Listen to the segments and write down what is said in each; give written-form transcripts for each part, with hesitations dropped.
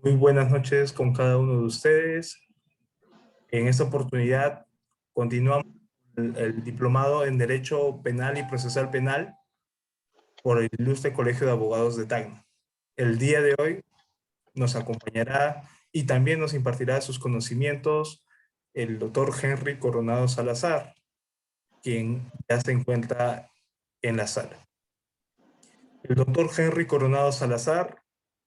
Muy buenas noches con cada uno de ustedes. En esta oportunidad continuamos el diplomado en Derecho Penal y Procesal Penal por el Ilustre Colegio de Abogados de Tacna. El día de hoy nos acompañará y también nos impartirá sus conocimientos el doctor Henry Coronado Salazar, quien ya se encuentra en la sala. El doctor Henry Coronado Salazar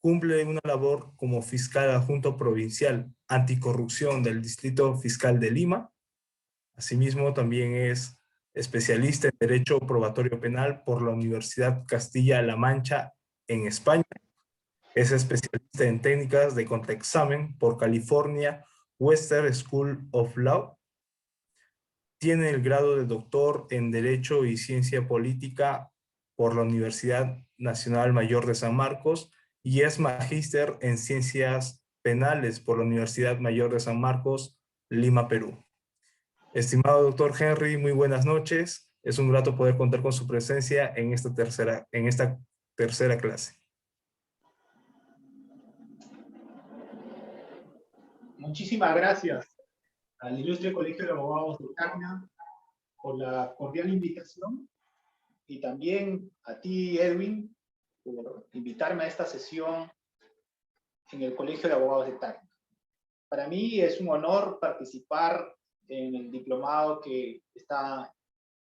cumple una labor como fiscal adjunto provincial anticorrupción del Distrito Fiscal de Lima. Asimismo, también es especialista en Derecho Probatorio Penal por la Universidad Castilla-La Mancha en España. Es especialista en técnicas de contraexamen por California Western School of Law. Tiene el grado de doctor en Derecho y Ciencia Política por la Universidad Nacional Mayor de San Marcos y es magíster en Ciencias Penales por la Universidad Mayor de San Marcos, Lima, Perú. Estimado doctor Henry, muy buenas noches. Es un grato poder contar con su presencia en esta tercera clase. Muchísimas gracias al Ilustre Colegio de Abogados de Tacna por la cordial invitación y también a ti, Edwin, por invitarme a esta sesión en el Colegio de Abogados de Tacna. Para mí es un honor participar en el diplomado que está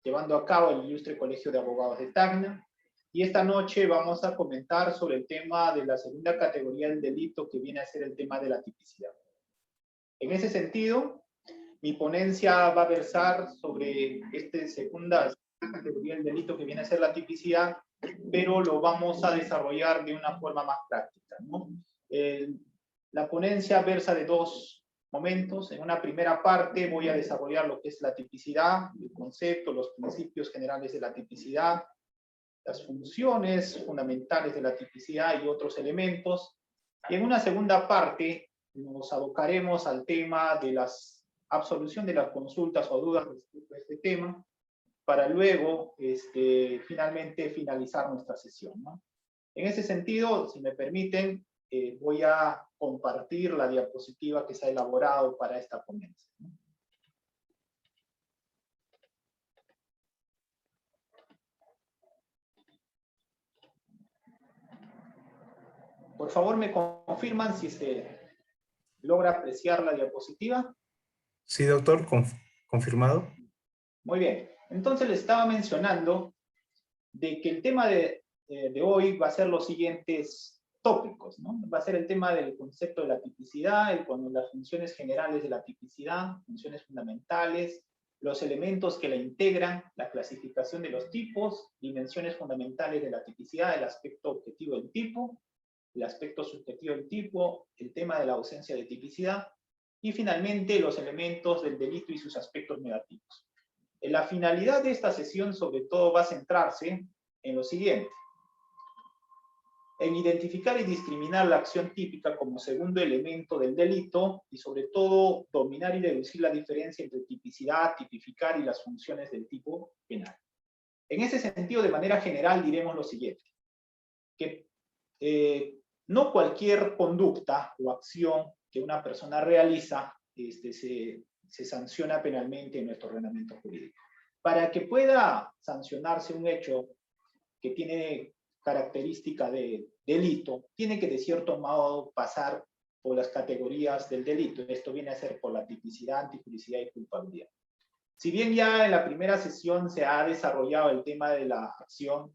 llevando a cabo el Ilustre Colegio de Abogados de Tacna, y esta noche vamos a comentar sobre el tema de la segunda categoría del delito, que viene a ser el tema de la tipicidad. En ese sentido, mi ponencia va a versar sobre esta segunda categoría del delito que viene a ser la tipicidad, pero lo vamos a desarrollar de una forma más práctica, ¿no? La ponencia versa de dos momentos. En una primera parte voy a desarrollar lo que es la tipicidad, el concepto, los principios generales de la tipicidad, las funciones fundamentales de la tipicidad y otros elementos. Y en una segunda parte nos abocaremos al tema de la absolución de las consultas o dudas respecto a este tema, para luego finalmente finalizar nuestra sesión, ¿no? En ese sentido, si me permiten, voy a compartir la diapositiva que se ha elaborado para esta ponencia, ¿no? Por favor, me confirman si se logra apreciar la diapositiva. Sí, doctor, confirmado. Muy bien. Entonces les estaba mencionando de que el tema de hoy va a ser los siguientes tópicos, ¿no? Va a ser el tema del concepto de la tipicidad, las funciones generales de la tipicidad, funciones fundamentales, los elementos que la integran, la clasificación de los tipos, dimensiones fundamentales de la tipicidad, el aspecto objetivo del tipo, el aspecto subjetivo del tipo, el tema de la ausencia de tipicidad, y finalmente los elementos del delito y sus aspectos negativos. La finalidad de esta sesión sobre todo va a centrarse en lo siguiente: en identificar y discriminar la acción típica como segundo elemento del delito y sobre todo dominar y deducir la diferencia entre tipicidad, tipificar y las funciones del tipo penal. En ese sentido, de manera general, diremos lo siguiente: que no cualquier conducta o acción que una persona realiza se sanciona penalmente en nuestro ordenamiento jurídico. Para que pueda sancionarse un hecho que tiene característica de delito, tiene que de cierto modo pasar por las categorías del delito. Esto viene a ser por la tipicidad, antijuricidad y culpabilidad. Si bien ya en la primera sesión se ha desarrollado el tema de la acción,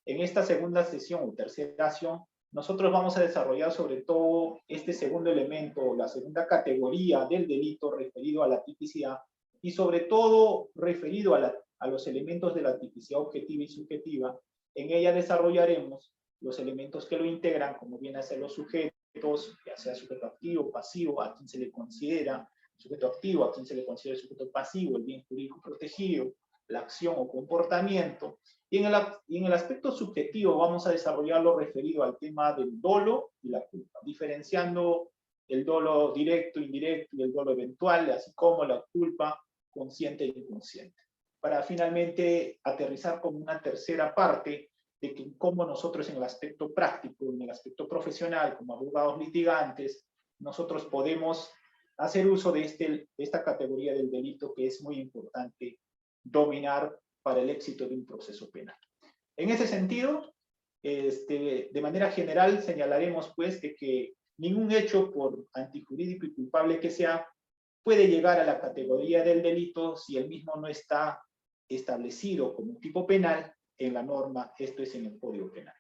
en esta segunda sesión o tercera sesión, nosotros vamos a desarrollar sobre todo este segundo elemento, la segunda categoría del delito referido a la tipicidad, y sobre todo referido a los elementos de la tipicidad objetiva y subjetiva. En ella desarrollaremos los elementos que lo integran, como vienen a ser los sujetos, ya sea sujeto activo, pasivo, a quien se le considera sujeto activo, a quien se le considera sujeto pasivo, el bien jurídico protegido, la acción o comportamiento. Y en el aspecto subjetivo vamos a desarrollar lo referido al tema del dolo y la culpa, diferenciando el dolo directo, indirecto y el dolo eventual, así como la culpa consciente e inconsciente, para finalmente aterrizar como una tercera parte de que cómo nosotros en el aspecto práctico, en el aspecto profesional, como abogados litigantes, nosotros podemos hacer uso de esta categoría del delito que es muy importante dominar para el éxito de un proceso penal. En ese sentido, de manera general señalaremos pues de que ningún hecho, por antijurídico y culpable que sea, puede llegar a la categoría del delito si el mismo no está establecido como tipo penal en la norma, esto es en el Código Penal.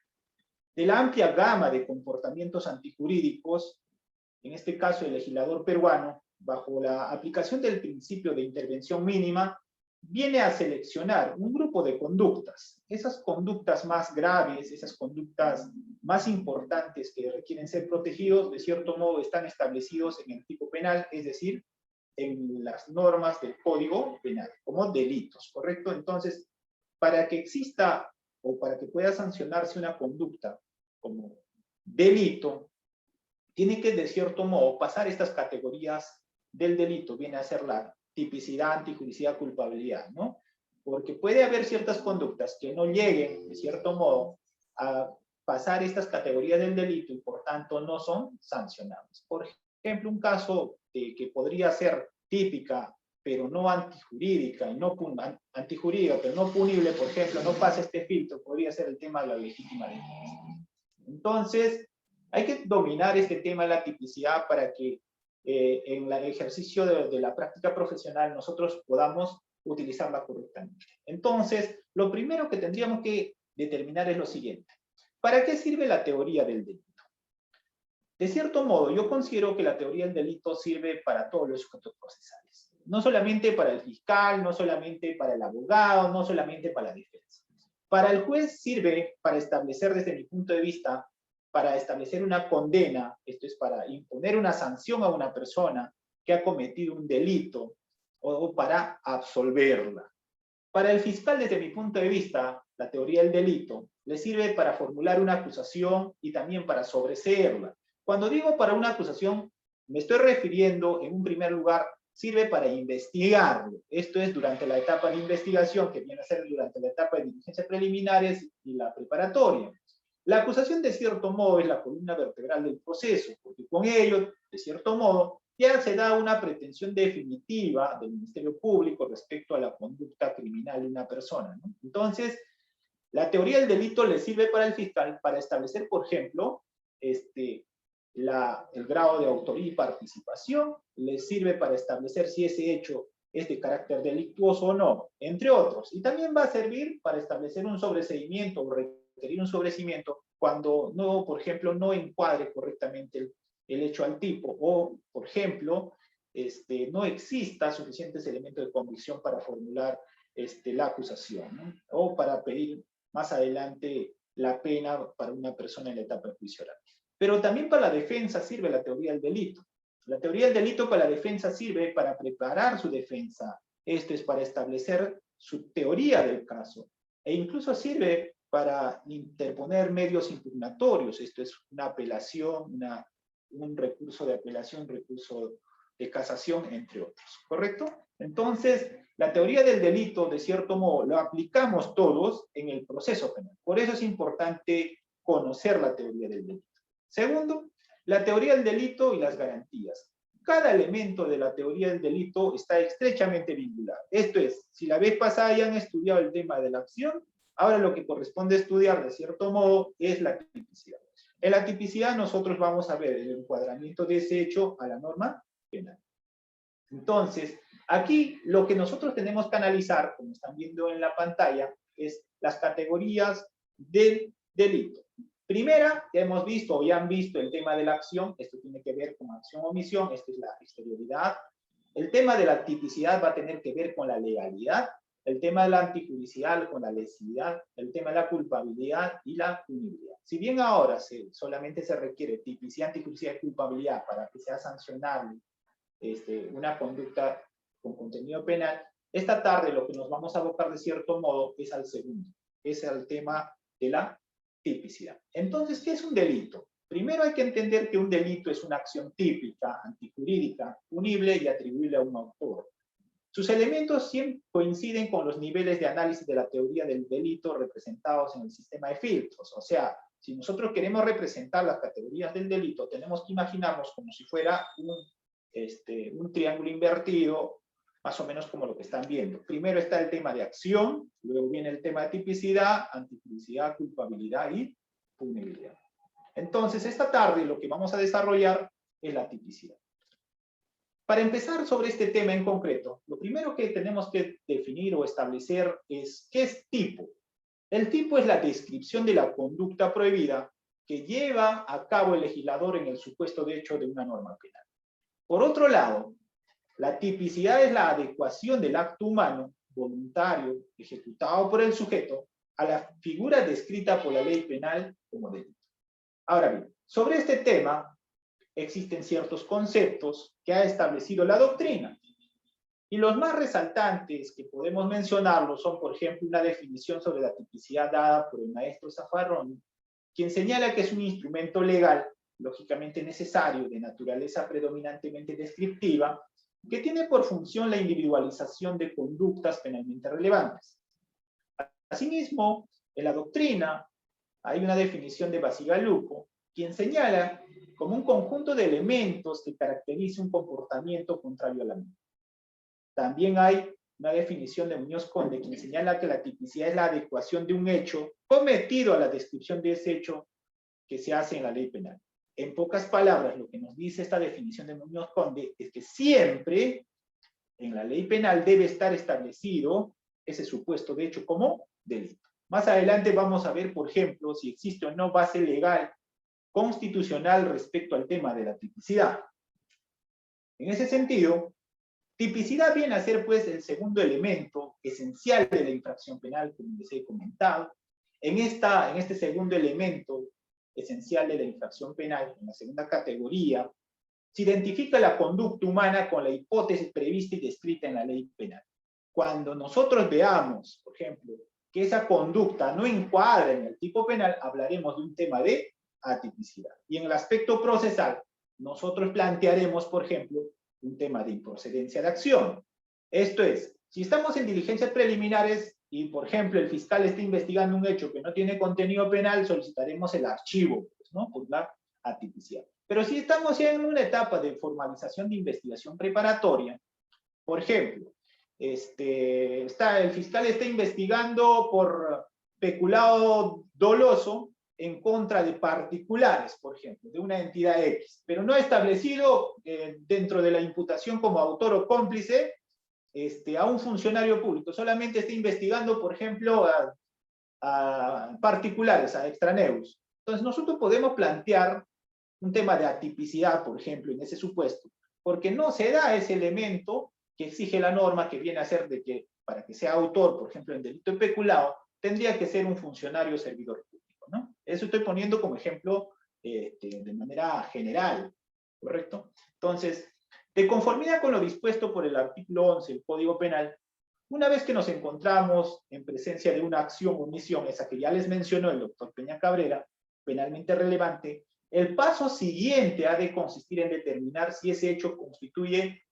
De la amplia gama de comportamientos antijurídicos, en este caso el legislador peruano, bajo la aplicación del principio de intervención mínima, viene a seleccionar un grupo de conductas. Esas conductas más graves, esas conductas más importantes que requieren ser protegidos, de cierto modo están establecidos en el tipo penal, es decir, en las normas del Código Penal, como delitos, ¿correcto? Entonces, para que exista o para que pueda sancionarse una conducta como delito, tiene que, de cierto modo, pasar estas categorías del delito, viene a ser la tipicidad, antijuricidad, culpabilidad, ¿no? Porque puede haber ciertas conductas que no lleguen, de cierto modo, a pasar estas categorías del delito y, por tanto, no son sancionables. Por ejemplo, un caso que podría ser típica, pero no antijurídica, y no antijurídica, pero no punible, por ejemplo, no pasa este filtro, podría ser el tema de la legítima defensa. Entonces, hay que dominar este tema de la tipicidad para que en el ejercicio de la práctica profesional nosotros podamos utilizarla correctamente. Entonces, lo primero que tendríamos que determinar es lo siguiente. ¿Para qué sirve la teoría del delito? De cierto modo, yo considero que la teoría del delito sirve para todos los sujetos procesales. No solamente para el fiscal, no solamente para el abogado, no solamente para la defensa. Para el juez sirve para establecer, desde mi punto de vista, para establecer una condena, esto es para imponer una sanción a una persona que ha cometido un delito o para absolverla. Para el fiscal, desde mi punto de vista, la teoría del delito le sirve para formular una acusación y también para sobreseerla. Cuando digo para una acusación, me estoy refiriendo, en un primer lugar, sirve para investigarlo. Esto es durante la etapa de investigación, que viene a ser durante la etapa de diligencias preliminares y la preparatoria. La acusación, de cierto modo, es la columna vertebral del proceso, porque con ello, de cierto modo, ya se da una pretensión definitiva del Ministerio Público respecto a la conducta criminal de una persona, ¿no? Entonces, la teoría del delito le sirve para el fiscal para establecer, por ejemplo, el grado de autoría y participación, le sirve para establecer si ese hecho es de carácter delictuoso o no, entre otros. Y también va a servir para establecer un sobreseimiento o requerir un sobreseimiento cuando no, por ejemplo, no encuadre correctamente el hecho al tipo, o, por ejemplo, no exista suficientes elementos de convicción para formular la acusación, ¿no? O para pedir más adelante la pena para una persona en la etapa de juicio oral. Pero también para la defensa sirve la teoría del delito. La teoría del delito para la defensa sirve para preparar su defensa. Esto es para establecer su teoría del caso. E incluso sirve para interponer medios impugnatorios. Esto es una apelación, un recurso de apelación, un recurso de casación, entre otros. ¿Correcto? Entonces, la teoría del delito, de cierto modo, lo aplicamos todos en el proceso penal. Por eso es importante conocer la teoría del delito. Segundo, la teoría del delito y las garantías. Cada elemento de la teoría del delito está estrechamente vinculado. Esto es, si la vez pasada ya han estudiado el tema de la acción, ahora lo que corresponde estudiar, de cierto modo, es la tipicidad. En la tipicidad nosotros vamos a ver el encuadramiento de ese hecho a la norma penal. Entonces, aquí lo que nosotros tenemos que analizar, como están viendo en la pantalla, es las categorías del delito. Primera, ya hemos visto o ya han visto el tema de la acción, esto tiene que ver con acción-omisión, esta es la exterioridad. El tema de la tipicidad va a tener que ver con la legalidad, el tema de la antijudicial con la lesividad, el tema de la culpabilidad y la punibilidad. Si bien ahora solamente se requiere tipicidad, antijudicial y culpabilidad para que sea sancionable una conducta con contenido penal, esta tarde lo que nos vamos a abocar de cierto modo es al segundo, es al tema de la tipicidad. Entonces, ¿qué es un delito? Primero hay que entender que un delito es una acción típica, antijurídica, punible y atribuible a un autor. Sus elementos siempre coinciden con los niveles de análisis de la teoría del delito representados en el sistema de filtros. O sea, si nosotros queremos representar las categorías del delito, tenemos que imaginarnos como si fuera un triángulo invertido, más o menos como lo que están viendo. Primero está el tema de acción, luego viene el tema de tipicidad, antitipicidad, culpabilidad y punibilidad. Entonces, esta tarde lo que vamos a desarrollar es la tipicidad. Para empezar sobre este tema en concreto, lo primero que tenemos que definir o establecer es ¿qué es tipo? El tipo es la descripción de la conducta prohibida que lleva a cabo el legislador en el supuesto de hecho de una norma penal. Por otro lado, la tipicidad es la adecuación del acto humano, voluntario, ejecutado por el sujeto, a la figura descrita por la ley penal como delito. Ahora bien, sobre este tema existen ciertos conceptos que ha establecido la doctrina. Y los más resaltantes que podemos mencionarlos son, por ejemplo, una definición sobre la tipicidad dada por el maestro Zaffaroni, quien señala que es un instrumento legal, lógicamente necesario, de naturaleza predominantemente descriptiva, que tiene por función la individualización de conductas penalmente relevantes. Asimismo, en la doctrina hay una definición de Bacigalupo, quien señala como un conjunto de elementos que caracteriza un comportamiento contrario a la misma. También hay una definición de Muñoz Conde, quien señala que la tipicidad es la adecuación de un hecho cometido a la descripción de ese hecho que se hace en la ley penal. En pocas palabras, lo que nos dice esta definición de Muñoz Conde es que siempre en la ley penal debe estar establecido ese supuesto de hecho como delito. Más adelante vamos a ver, por ejemplo, si existe o no base legal constitucional respecto al tema de la tipicidad. En ese sentido, tipicidad viene a ser pues el segundo elemento esencial de la infracción penal, como les he comentado. En este segundo elemento esencial de la infracción penal, en la segunda categoría, se identifica la conducta humana con la hipótesis prevista y descrita en la ley penal. Cuando nosotros veamos, por ejemplo, que esa conducta no encuadra en el tipo penal, hablaremos de un tema de atipicidad. Y en el aspecto procesal, nosotros plantearemos, por ejemplo, un tema de improcedencia de acción. Esto es, si estamos en diligencias preliminares y, por ejemplo, el fiscal está investigando un hecho que no tiene contenido penal, solicitaremos el archivo, pues, ¿no? Por la atipicidad. Pero si estamos ya en una etapa de formalización de investigación preparatoria, por ejemplo, el fiscal está investigando por peculado doloso en contra de particulares, por ejemplo, de una entidad X, pero no ha establecido dentro de la imputación como autor o cómplice a un funcionario público, solamente está investigando, por ejemplo, a particulares, a extraneus. Entonces nosotros podemos plantear un tema de atipicidad, por ejemplo, en ese supuesto, porque no se da ese elemento que exige la norma, que viene a ser de que para que sea autor, por ejemplo, en delito de peculado, tendría que ser un funcionario o servidor público, ¿no? Eso estoy poniendo como ejemplo de manera general, ¿correcto? Entonces, de conformidad con lo dispuesto por el artículo 11 del Código Penal, una vez que nos encontramos en presencia de una acción o omisión, esa que ya les mencionó el doctor Peña Cabrera, penalmente relevante, el paso siguiente ha de consistir en determinar si ese hecho constituye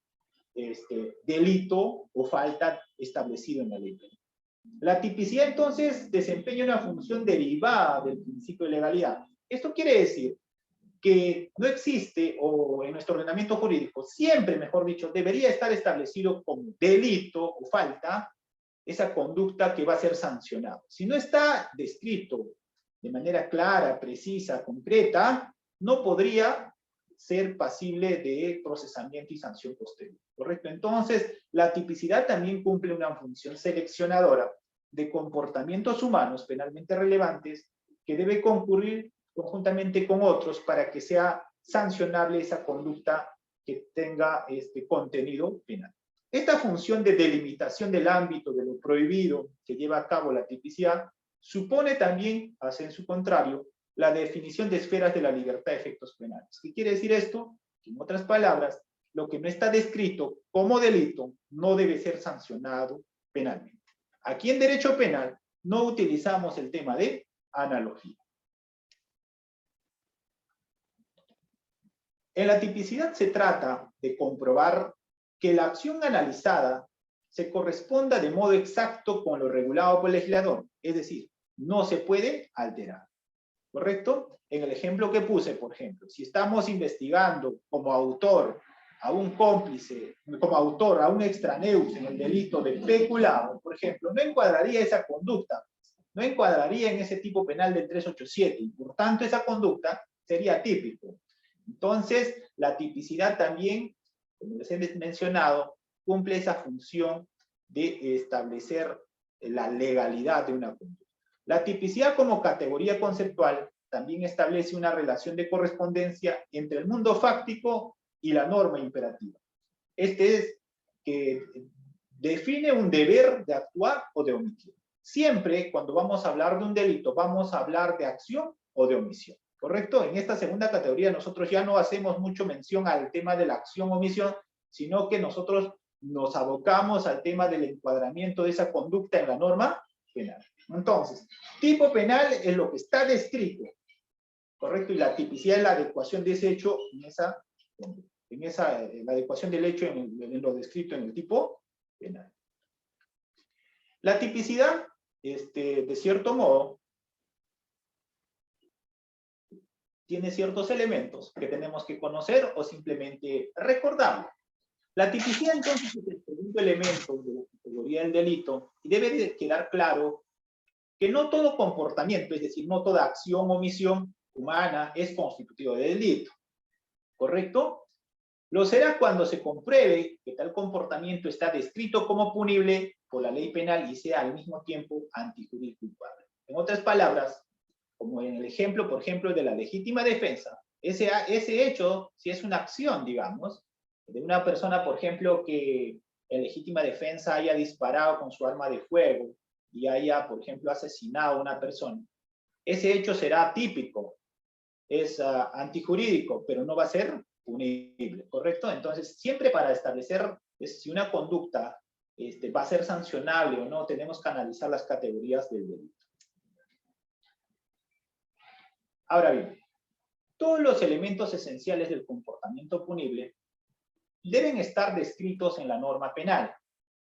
delito o falta establecido en la ley penal. La tipicidad entonces desempeña una función derivada del principio de legalidad. Esto quiere decir que no existe, o en nuestro ordenamiento jurídico, siempre, mejor dicho, debería estar establecido como delito o falta esa conducta que va a ser sancionada. Si no está descrito de manera clara, precisa, concreta, no podría ser pasible de procesamiento y sanción posterior, ¿correcto? Entonces, la tipicidad también cumple una función seleccionadora de comportamientos humanos penalmente relevantes que debe concurrir conjuntamente con otros para que sea sancionable esa conducta que tenga contenido penal. Esta función de delimitación del ámbito de lo prohibido que lleva a cabo la tipicidad supone también, en su contrario, la definición de esferas de la libertad de efectos penales. ¿Qué quiere decir esto? Que en otras palabras, lo que no está descrito como delito no debe ser sancionado penalmente. Aquí en derecho penal no utilizamos el tema de analogía. En la tipicidad se trata de comprobar que la acción analizada se corresponda de modo exacto con lo regulado por el legislador. Es decir, no se puede alterar. ¿Correcto? En el ejemplo que puse, por ejemplo, si estamos investigando como autor a un cómplice, como autor a un extraneus en el delito de peculado, por ejemplo, no encuadraría esa conducta, no encuadraría en ese tipo penal del 387, y por tanto esa conducta sería típico. Entonces, la tipicidad también, como les he mencionado, cumple esa función de establecer la legalidad de una conducta. La tipicidad como categoría conceptual también establece una relación de correspondencia entre el mundo fáctico y la norma imperativa. Este es que define un deber de actuar o de omitir. Siempre cuando vamos a hablar de un delito, vamos a hablar de acción o de omisión. ¿Correcto? En esta segunda categoría nosotros ya no hacemos mucho mención al tema de la acción o omisión, sino que nosotros nos abocamos al tema del encuadramiento de esa conducta en la norma penal. Entonces, tipo penal es lo que está descrito, ¿correcto? Y la tipicidad es la adecuación de ese hecho la adecuación del hecho en lo descrito en el tipo penal. La tipicidad, de cierto modo, tiene ciertos elementos que tenemos que conocer o simplemente recordarlo. La tipicidad, entonces, es el segundo elemento de la categoría del delito y debe de quedar claro que no todo comportamiento, es decir, no toda acción o omisión humana es constitutivo de delito. ¿Correcto? Lo será cuando se compruebe que tal comportamiento está descrito como punible por la ley penal y sea al mismo tiempo antijurídico culpable. En otras palabras, como en el ejemplo, por ejemplo, de la legítima defensa, ese hecho, si es una acción, digamos, de una persona, por ejemplo, que en legítima defensa haya disparado con su arma de fuego y haya, por ejemplo, asesinado a una persona, ese hecho será típico, es antijurídico, pero no va a ser punible, ¿correcto? Entonces, siempre para establecer si una conducta va a ser sancionable o no, tenemos que analizar las categorías del delito. Ahora bien, todos los elementos esenciales del comportamiento punible deben estar descritos en la norma penal,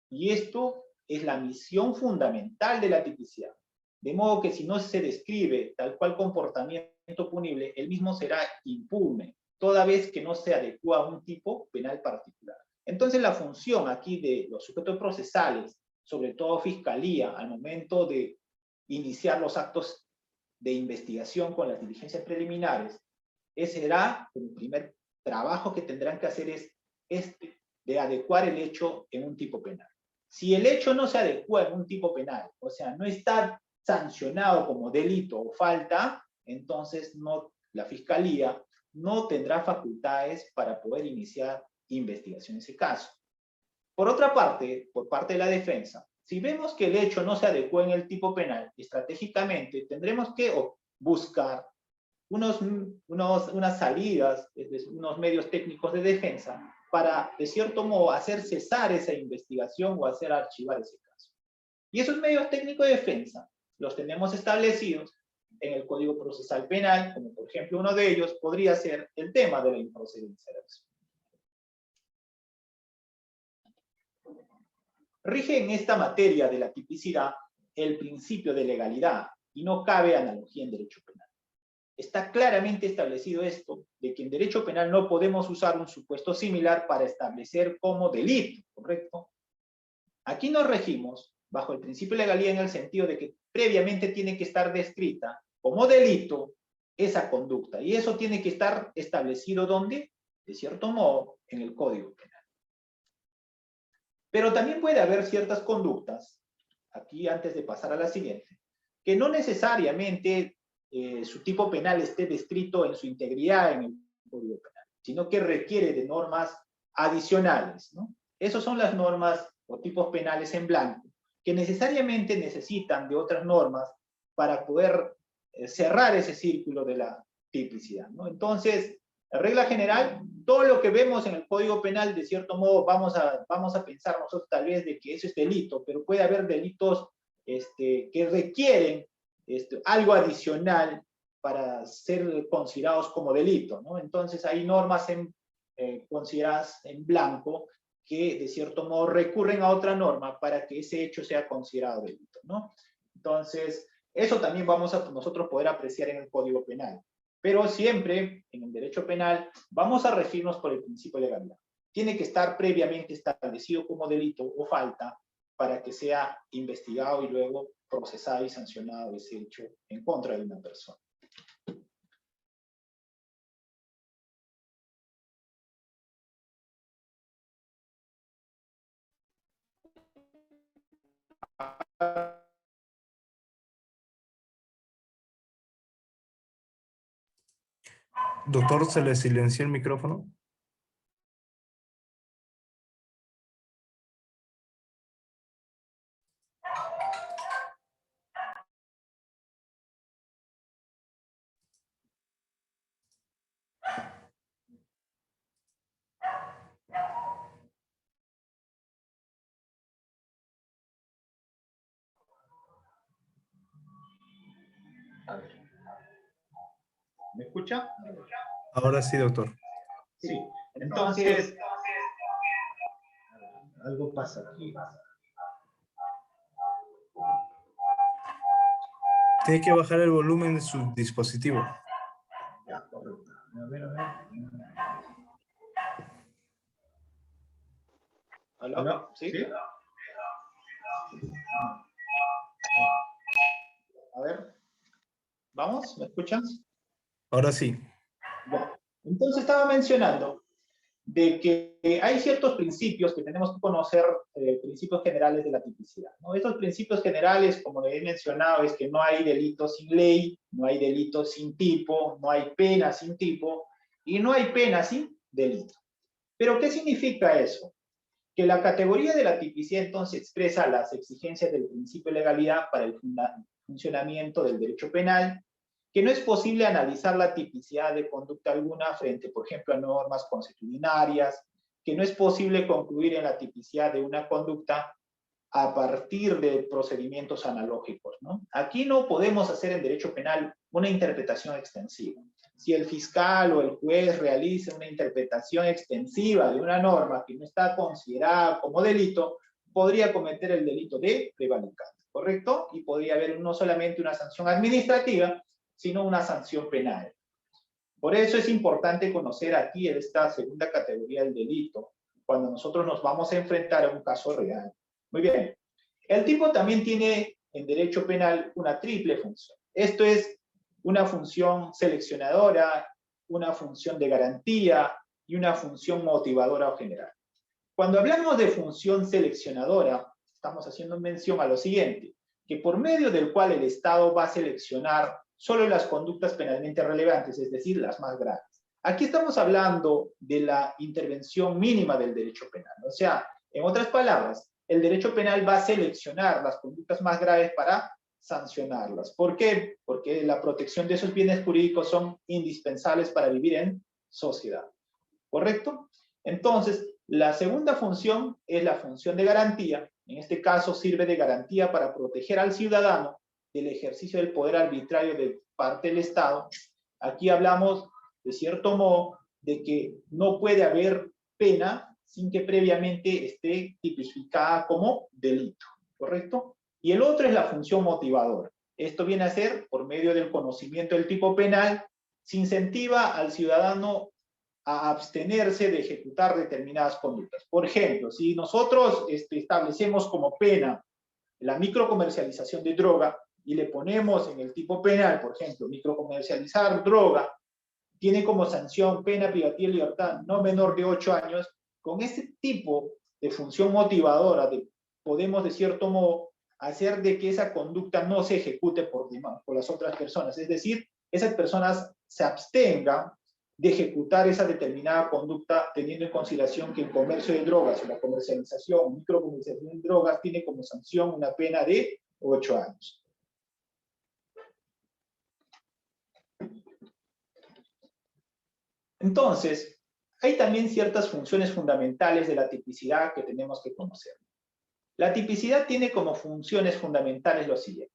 y esto es la misión fundamental de la tipicidad. De modo que si no se describe tal cual comportamiento punible, el mismo será impune, toda vez que no se adecua a un tipo penal particular. Entonces la función aquí de los sujetos procesales, sobre todo Fiscalía, al momento de iniciar los actos de investigación con las diligencias preliminares, ese será el primer trabajo que tendrán que hacer es de adecuar el hecho en un tipo penal. Si el hecho no se adecua en un tipo penal, o sea, no está sancionado como delito o falta, entonces la Fiscalía no tendrá facultades para poder iniciar investigación en ese caso. Por otra parte, por parte de la defensa, si vemos que el hecho no se adecua en el tipo penal, estratégicamente tendremos que buscar unas salidas, es decir, unos medios técnicos de defensa para, de cierto modo, hacer cesar esa investigación o hacer archivar ese caso. Y esos medios técnicos de defensa los tenemos establecidos en el Código Procesal Penal, como por ejemplo uno de ellos podría ser el tema de la improcedencia de acción. Rige en esta materia de la tipicidad el principio de legalidad y no cabe analogía en derecho penal. Está claramente establecido esto, de que en derecho penal no podemos usar un supuesto similar para establecer como delito, ¿correcto? Aquí nos regimos bajo el principio de legalidad en el sentido de que previamente tiene que estar descrita como delito esa conducta, y eso tiene que estar establecido ¿dónde? De cierto modo, en el Código Penal. Pero también puede haber ciertas conductas, aquí antes de pasar a la siguiente, que no necesariamente su tipo penal esté descrito en su integridad en el Código Penal, sino que requiere de normas adicionales, ¿no? Esas son las normas o tipos penales en blanco, que necesariamente necesitan de otras normas para poder cerrar ese círculo de la tipicidad, ¿no? Entonces, la regla general, todo lo que vemos en el Código Penal, de cierto modo, vamos a pensar nosotros tal vez de que eso es delito, pero puede haber delitos que requieren algo adicional para ser considerados como delito, ¿no? Entonces hay normas consideradas en blanco que de cierto modo recurren a otra norma para que ese hecho sea considerado delito, ¿no? Entonces, eso también vamos a nosotros poder apreciar en el Código Penal. Pero siempre, en el derecho penal, vamos a regirnos por el principio de legalidad. Tiene que estar previamente establecido como delito o falta para que sea investigado y luego procesado y sancionado ese hecho en contra de una persona. Doctor, ¿se le silenció el micrófono? A ver. ¿Me escucha? Ahora sí, doctor. Sí. Entonces, algo pasa aquí. Tiene que bajar el volumen de su dispositivo. Ya, correcto. A ver. ¿Aló? ¿Sí? ¿Sí? A ver. ¿Vamos? ¿Me escuchan? Ahora sí. Ya. Entonces estaba mencionando de que hay ciertos principios que tenemos que conocer, principios generales de la tipicidad, ¿no? Estos principios generales, como le he mencionado, es que no hay delito sin ley, no hay delito sin tipo, no hay pena sin tipo, y no hay pena sin delito. ¿Pero qué significa eso? Que la categoría de la tipicidad entonces expresa las exigencias del principio de legalidad para el funcionamiento del derecho penal, que no es posible analizar la tipicidad de conducta alguna frente, por ejemplo, a normas consuetudinarias, que no es posible concluir en la tipicidad de una conducta a partir de procedimientos analógicos, ¿no? Aquí no podemos hacer en derecho penal una interpretación extensiva. Si el fiscal o el juez realiza una interpretación extensiva de una norma que no está considerada como delito, podría cometer el delito de prevaricante, ¿correcto? Y podría haber no solamente una sanción administrativa, sino una sanción penal. Por eso es importante conocer aquí esta segunda categoría del delito, cuando nosotros nos vamos a enfrentar a un caso real. Muy bien. El tipo también tiene en derecho penal una triple función. Esto es una función seleccionadora, una función de garantía y una función motivadora o general. Cuando hablamos de función seleccionadora, estamos haciendo mención a lo siguiente, que por medio del cual el Estado va a seleccionar solo las conductas penalmente relevantes, es decir, las más graves. Aquí estamos hablando de la intervención mínima del derecho penal. O sea, en otras palabras, el derecho penal va a seleccionar las conductas más graves para sancionarlas. ¿Por qué? Porque la protección de esos bienes jurídicos son indispensables para vivir en sociedad. ¿Correcto? Entonces, la segunda función es la función de garantía. En este caso sirve de garantía para proteger al ciudadano del ejercicio del poder arbitrario de parte del Estado. Aquí hablamos, de cierto modo, de que no puede haber pena sin que previamente esté tipificada como delito, ¿correcto? Y el otro es la función motivadora. Esto viene a ser, por medio del conocimiento del tipo penal, se incentiva al ciudadano a abstenerse de ejecutar determinadas conductas. Por ejemplo, si nosotros establecemos como pena la microcomercialización de droga y le ponemos en el tipo penal, por ejemplo, microcomercializar droga, tiene como sanción pena privativa de libertad no menor de 8 años, con ese tipo de función motivadora podemos de cierto modo hacer de que esa conducta no se ejecute por las otras personas. Es decir, esas personas se abstengan de ejecutar esa determinada conducta teniendo en consideración que el comercio de drogas o la comercialización, microcomercialización de drogas tiene como sanción una pena de 8 años. Entonces, hay también ciertas funciones fundamentales de la tipicidad que tenemos que conocer. La tipicidad tiene como funciones fundamentales lo siguiente.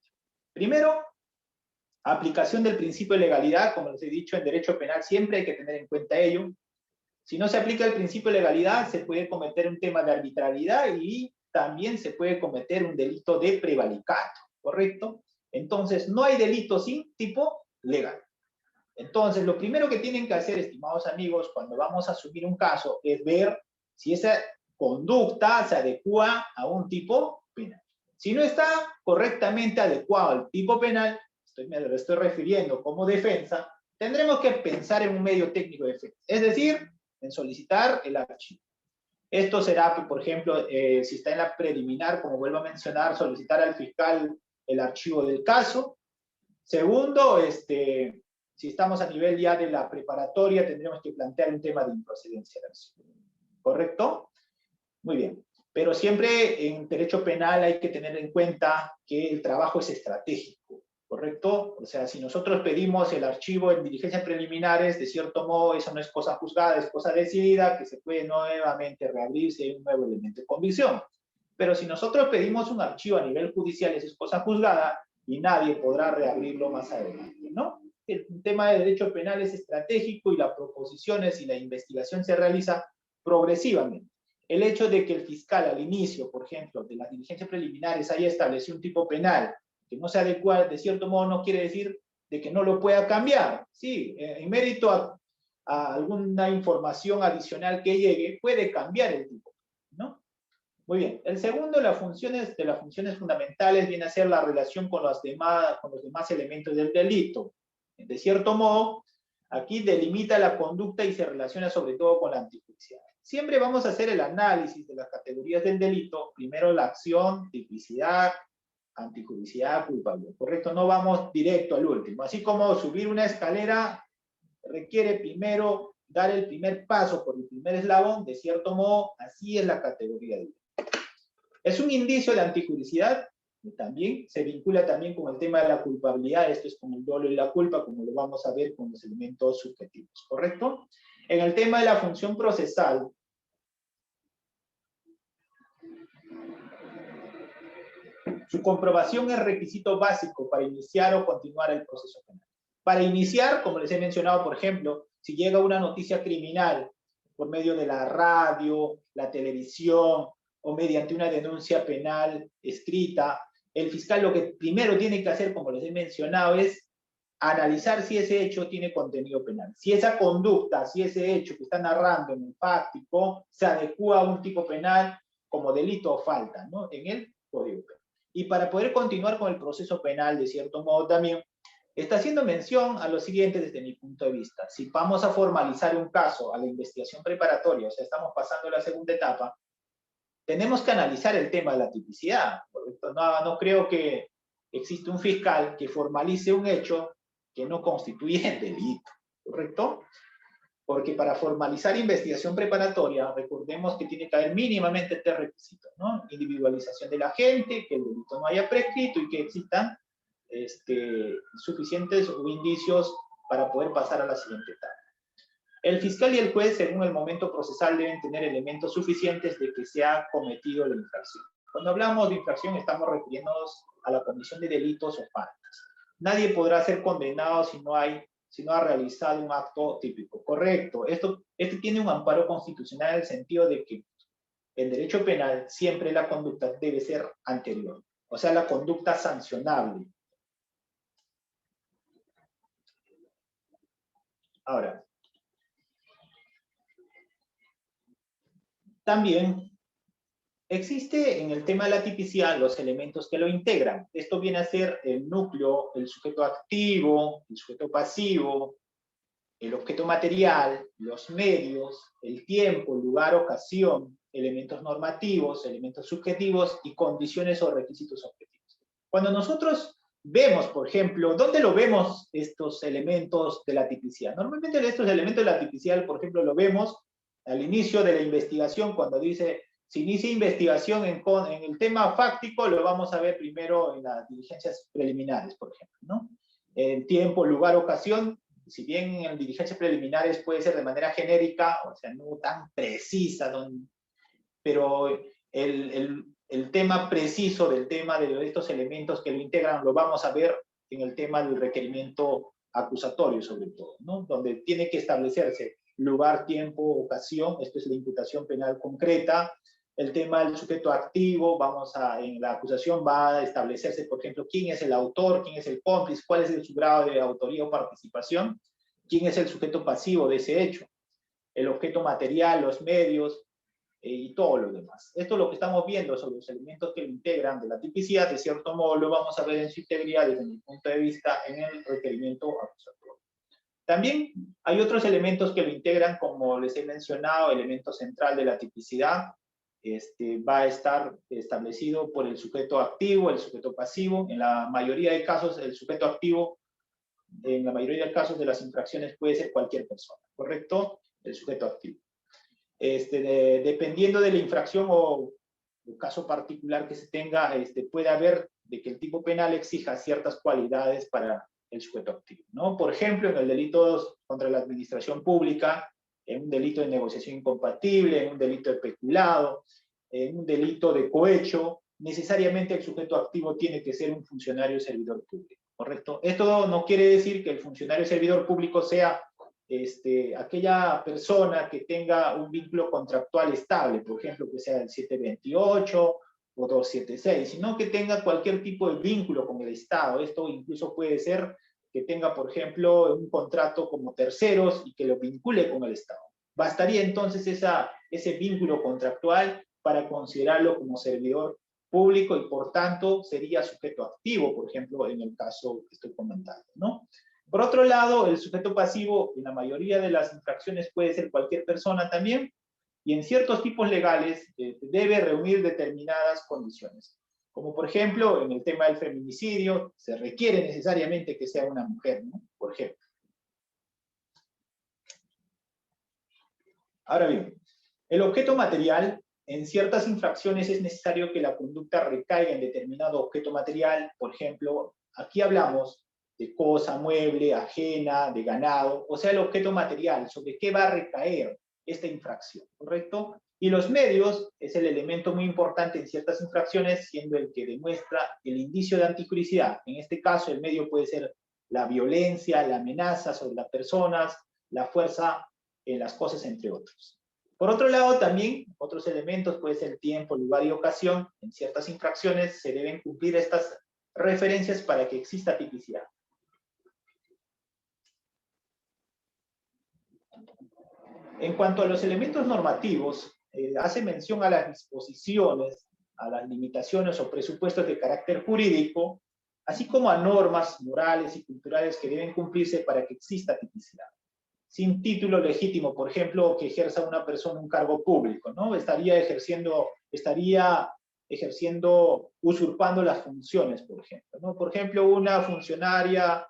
Primero, aplicación del principio de legalidad, como les he dicho, en derecho penal siempre hay que tener en cuenta ello. Si no se aplica el principio de legalidad, se puede cometer un tema de arbitrariedad y también se puede cometer un delito de prevaricato, ¿correcto? Entonces, no hay delito sin tipo legal. Entonces, lo primero que tienen que hacer, estimados amigos, cuando vamos a asumir un caso, es ver si esa conducta se adecua a un tipo penal. Si no está correctamente adecuado al tipo penal, me lo estoy refiriendo como defensa, tendremos que pensar en un medio técnico de defensa, es decir, en solicitar el archivo. Esto será, por ejemplo, si está en la preliminar, como vuelvo a mencionar, solicitar al fiscal el archivo del caso. Segundo, si estamos a nivel ya de la preparatoria, tendremos que plantear un tema de improcedencia del archivo. ¿Correcto? Muy bien. Pero siempre en derecho penal hay que tener en cuenta que el trabajo es estratégico, ¿correcto? O sea, si nosotros pedimos el archivo en diligencias preliminares, de cierto modo, eso no es cosa juzgada, es cosa decidida, que se puede nuevamente reabrir si hay un nuevo elemento de convicción. Pero si nosotros pedimos un archivo a nivel judicial, eso es cosa juzgada y nadie podrá reabrirlo más adelante, ¿no? El tema de derecho penal es estratégico y las proposiciones y la investigación se realiza progresivamente. El hecho de que el fiscal al inicio, por ejemplo, de las diligencias preliminares haya establecido un tipo penal que no se adecua de cierto modo no quiere decir de que no lo pueda cambiar. Sí, en mérito a alguna información adicional que llegue, puede cambiar el tipo, ¿no? Muy bien. El segundo de las funciones fundamentales viene a ser la relación con los demás elementos del delito. De cierto modo, aquí delimita la conducta y se relaciona sobre todo con la antijuicial. Siempre vamos a hacer el análisis de las categorías del delito. Primero la acción, tipicidad, antijudicial, culpabilidad. ¿Correcto? No vamos directo al último. Así como subir una escalera requiere primero dar el primer paso por el primer eslabón, de cierto modo, así es la categoría del delito. Es un indicio de antijuricidad, y también se vincula también con el tema de la culpabilidad, esto es como el dolo y la culpa, como lo vamos a ver con los elementos subjetivos, ¿correcto? En el tema de la función procesal, su comprobación es requisito básico para iniciar o continuar el proceso penal. Para iniciar, como les he mencionado, por ejemplo, si llega una noticia criminal por medio de la radio, la televisión, o mediante una denuncia penal escrita, el fiscal lo que primero tiene que hacer, como les he mencionado, es analizar si ese hecho tiene contenido penal. Si esa conducta, si ese hecho que está narrando en el fáctico se adecua a un tipo penal como delito o falta, ¿no? En el Código Penal. Y para poder continuar con el proceso penal, de cierto modo también, está haciendo mención a lo siguiente desde mi punto de vista. Si vamos a formalizar un caso a la investigación preparatoria, o sea, estamos pasando a la segunda etapa, tenemos que analizar el tema de la tipicidad. No creo que exista un fiscal que formalice un hecho que no constituye delito, ¿correcto? Porque para formalizar investigación preparatoria, recordemos que tiene que haber mínimamente 3 requisitos, ¿no? Individualización del agente, que el delito no haya prescrito y que existan suficientes indicios para poder pasar a la siguiente etapa. El fiscal y el juez, según el momento procesal, deben tener elementos suficientes de que se ha cometido la infracción. Cuando hablamos de infracción, estamos refiriéndonos a la comisión de delitos o faltas. Nadie podrá ser condenado si no ha realizado un acto típico. Correcto. Esto tiene un amparo constitucional en el sentido de que en derecho penal siempre la conducta debe ser anterior. O sea, la conducta sancionable. Ahora, también existe en el tema de la tipicidad los elementos que lo integran. Esto viene a ser el núcleo, el sujeto activo, el sujeto pasivo, el objeto material, los medios, el tiempo, lugar, ocasión, elementos normativos, elementos subjetivos y condiciones o requisitos objetivos. Cuando nosotros vemos, por ejemplo, ¿dónde lo vemos estos elementos de la tipicidad? Normalmente estos elementos de la tipicidad, por ejemplo, lo vemos al inicio de la investigación, cuando dice, se inicia investigación en el tema fáctico, lo vamos a ver primero en las diligencias preliminares, por ejemplo, ¿no? El tiempo, lugar, ocasión, si bien en diligencias preliminares puede ser de manera genérica, o sea, no tan precisa, pero el tema preciso del tema de estos elementos que lo integran lo vamos a ver en el tema del requerimiento acusatorio, sobre todo, ¿no? Donde tiene que establecerse lugar, tiempo, ocasión, esto es la imputación penal concreta. El tema del sujeto activo, en la acusación va a establecerse, por ejemplo, quién es el autor, quién es el cómplice, cuál es su grado de autoría o participación, quién es el sujeto pasivo de ese hecho, el objeto material, los medios, y todo lo demás. Esto es lo que estamos viendo sobre los elementos que lo integran de la tipicidad, de cierto modo lo vamos a ver en su integridad desde mi punto de vista en el requerimiento acusatorio. También hay otros elementos que lo integran, como les he mencionado, el elemento central de la tipicidad, va a estar establecido por el sujeto activo, el sujeto pasivo. En la mayoría de casos, el sujeto activo, en la mayoría de casos de las infracciones puede ser cualquier persona, ¿correcto? El sujeto activo. Dependiendo de la infracción o el caso particular que se tenga, puede haber de que el tipo penal exija ciertas cualidades para el sujeto activo, ¿no? Por ejemplo, en el delito contra la administración pública, en un delito de negociación incompatible, en un delito de peculado, en un delito de cohecho, necesariamente el sujeto activo tiene que ser un funcionario servidor público, ¿correcto? Esto no quiere decir que el funcionario servidor público sea aquella persona que tenga un vínculo contractual estable, por ejemplo, que sea el 728 o 276, sino que tenga cualquier tipo de vínculo con el Estado. Esto incluso puede ser que tenga, por ejemplo, un contrato como terceros y que lo vincule con el Estado. Bastaría entonces ese vínculo contractual para considerarlo como servidor público y por tanto sería sujeto activo, por ejemplo, en el caso que estoy comentando, ¿no? Por otro lado, el sujeto pasivo en la mayoría de las infracciones puede ser cualquier persona también, y en ciertos tipos legales debe reunir determinadas condiciones. Como por ejemplo, en el tema del feminicidio, se requiere necesariamente que sea una mujer, ¿no? Por ejemplo. Ahora bien, el objeto material, en ciertas infracciones es necesario que la conducta recaiga en determinado objeto material. Por ejemplo, aquí hablamos de cosa, mueble, ajena, de ganado, o sea, el objeto material, sobre qué va a recaer esta infracción, ¿correcto? Y los medios es el elemento muy importante en ciertas infracciones, siendo el que demuestra el indicio de antijuricidad. En este caso, el medio puede ser la violencia, la amenaza sobre las personas, la fuerza en las cosas, entre otros. Por otro lado, también, otros elementos, puede ser tiempo, lugar y ocasión. En ciertas infracciones se deben cumplir estas referencias para que exista tipicidad. En cuanto a los elementos normativos, hace mención a las disposiciones, a las limitaciones o presupuestos de carácter jurídico, así como a normas morales y culturales que deben cumplirse para que exista tipicidad. Sin título legítimo, por ejemplo, que ejerza una persona un cargo público, ¿no? Estaría usurpando las funciones, por ejemplo, ¿no? Por ejemplo, una funcionaria,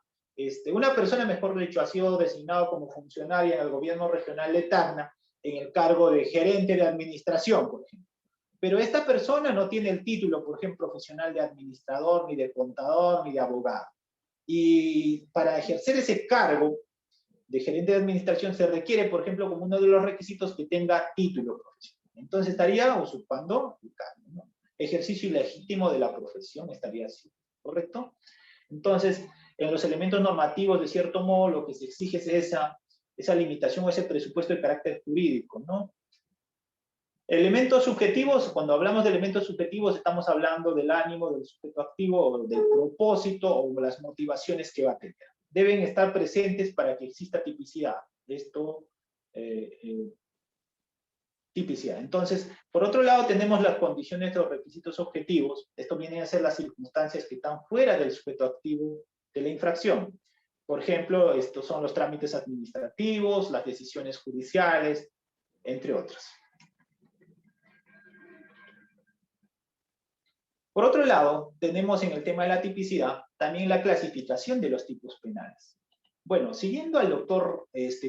una persona, mejor dicho, ha sido designado como funcionaria en el gobierno regional de Tacna en el cargo de gerente de administración, por ejemplo. Pero esta persona no tiene el título, por ejemplo, profesional de administrador, ni de contador, ni de abogado. Y para ejercer ese cargo de gerente de administración se requiere, por ejemplo, como uno de los requisitos, que tenga título profesional. Entonces estaría usurpando el cargo, ¿no? Ejercicio ilegítimo de la profesión estaría así, ¿correcto? Entonces, en los elementos normativos, de cierto modo, lo que se exige es esa limitación o ese presupuesto de carácter jurídico, ¿no? Elementos subjetivos, cuando hablamos de elementos subjetivos, estamos hablando del ánimo del sujeto activo, o del propósito, o las motivaciones que va a tener. Deben estar presentes para que exista tipicidad. Tipicidad. Entonces, por otro lado, tenemos las condiciones de los requisitos objetivos. Esto viene a ser las circunstancias que están fuera del sujeto activo de la infracción. Por ejemplo, estos son los trámites administrativos, las decisiones judiciales, entre otras. Por otro lado, tenemos en el tema de la tipicidad también la clasificación de los tipos penales. Bueno, siguiendo al doctor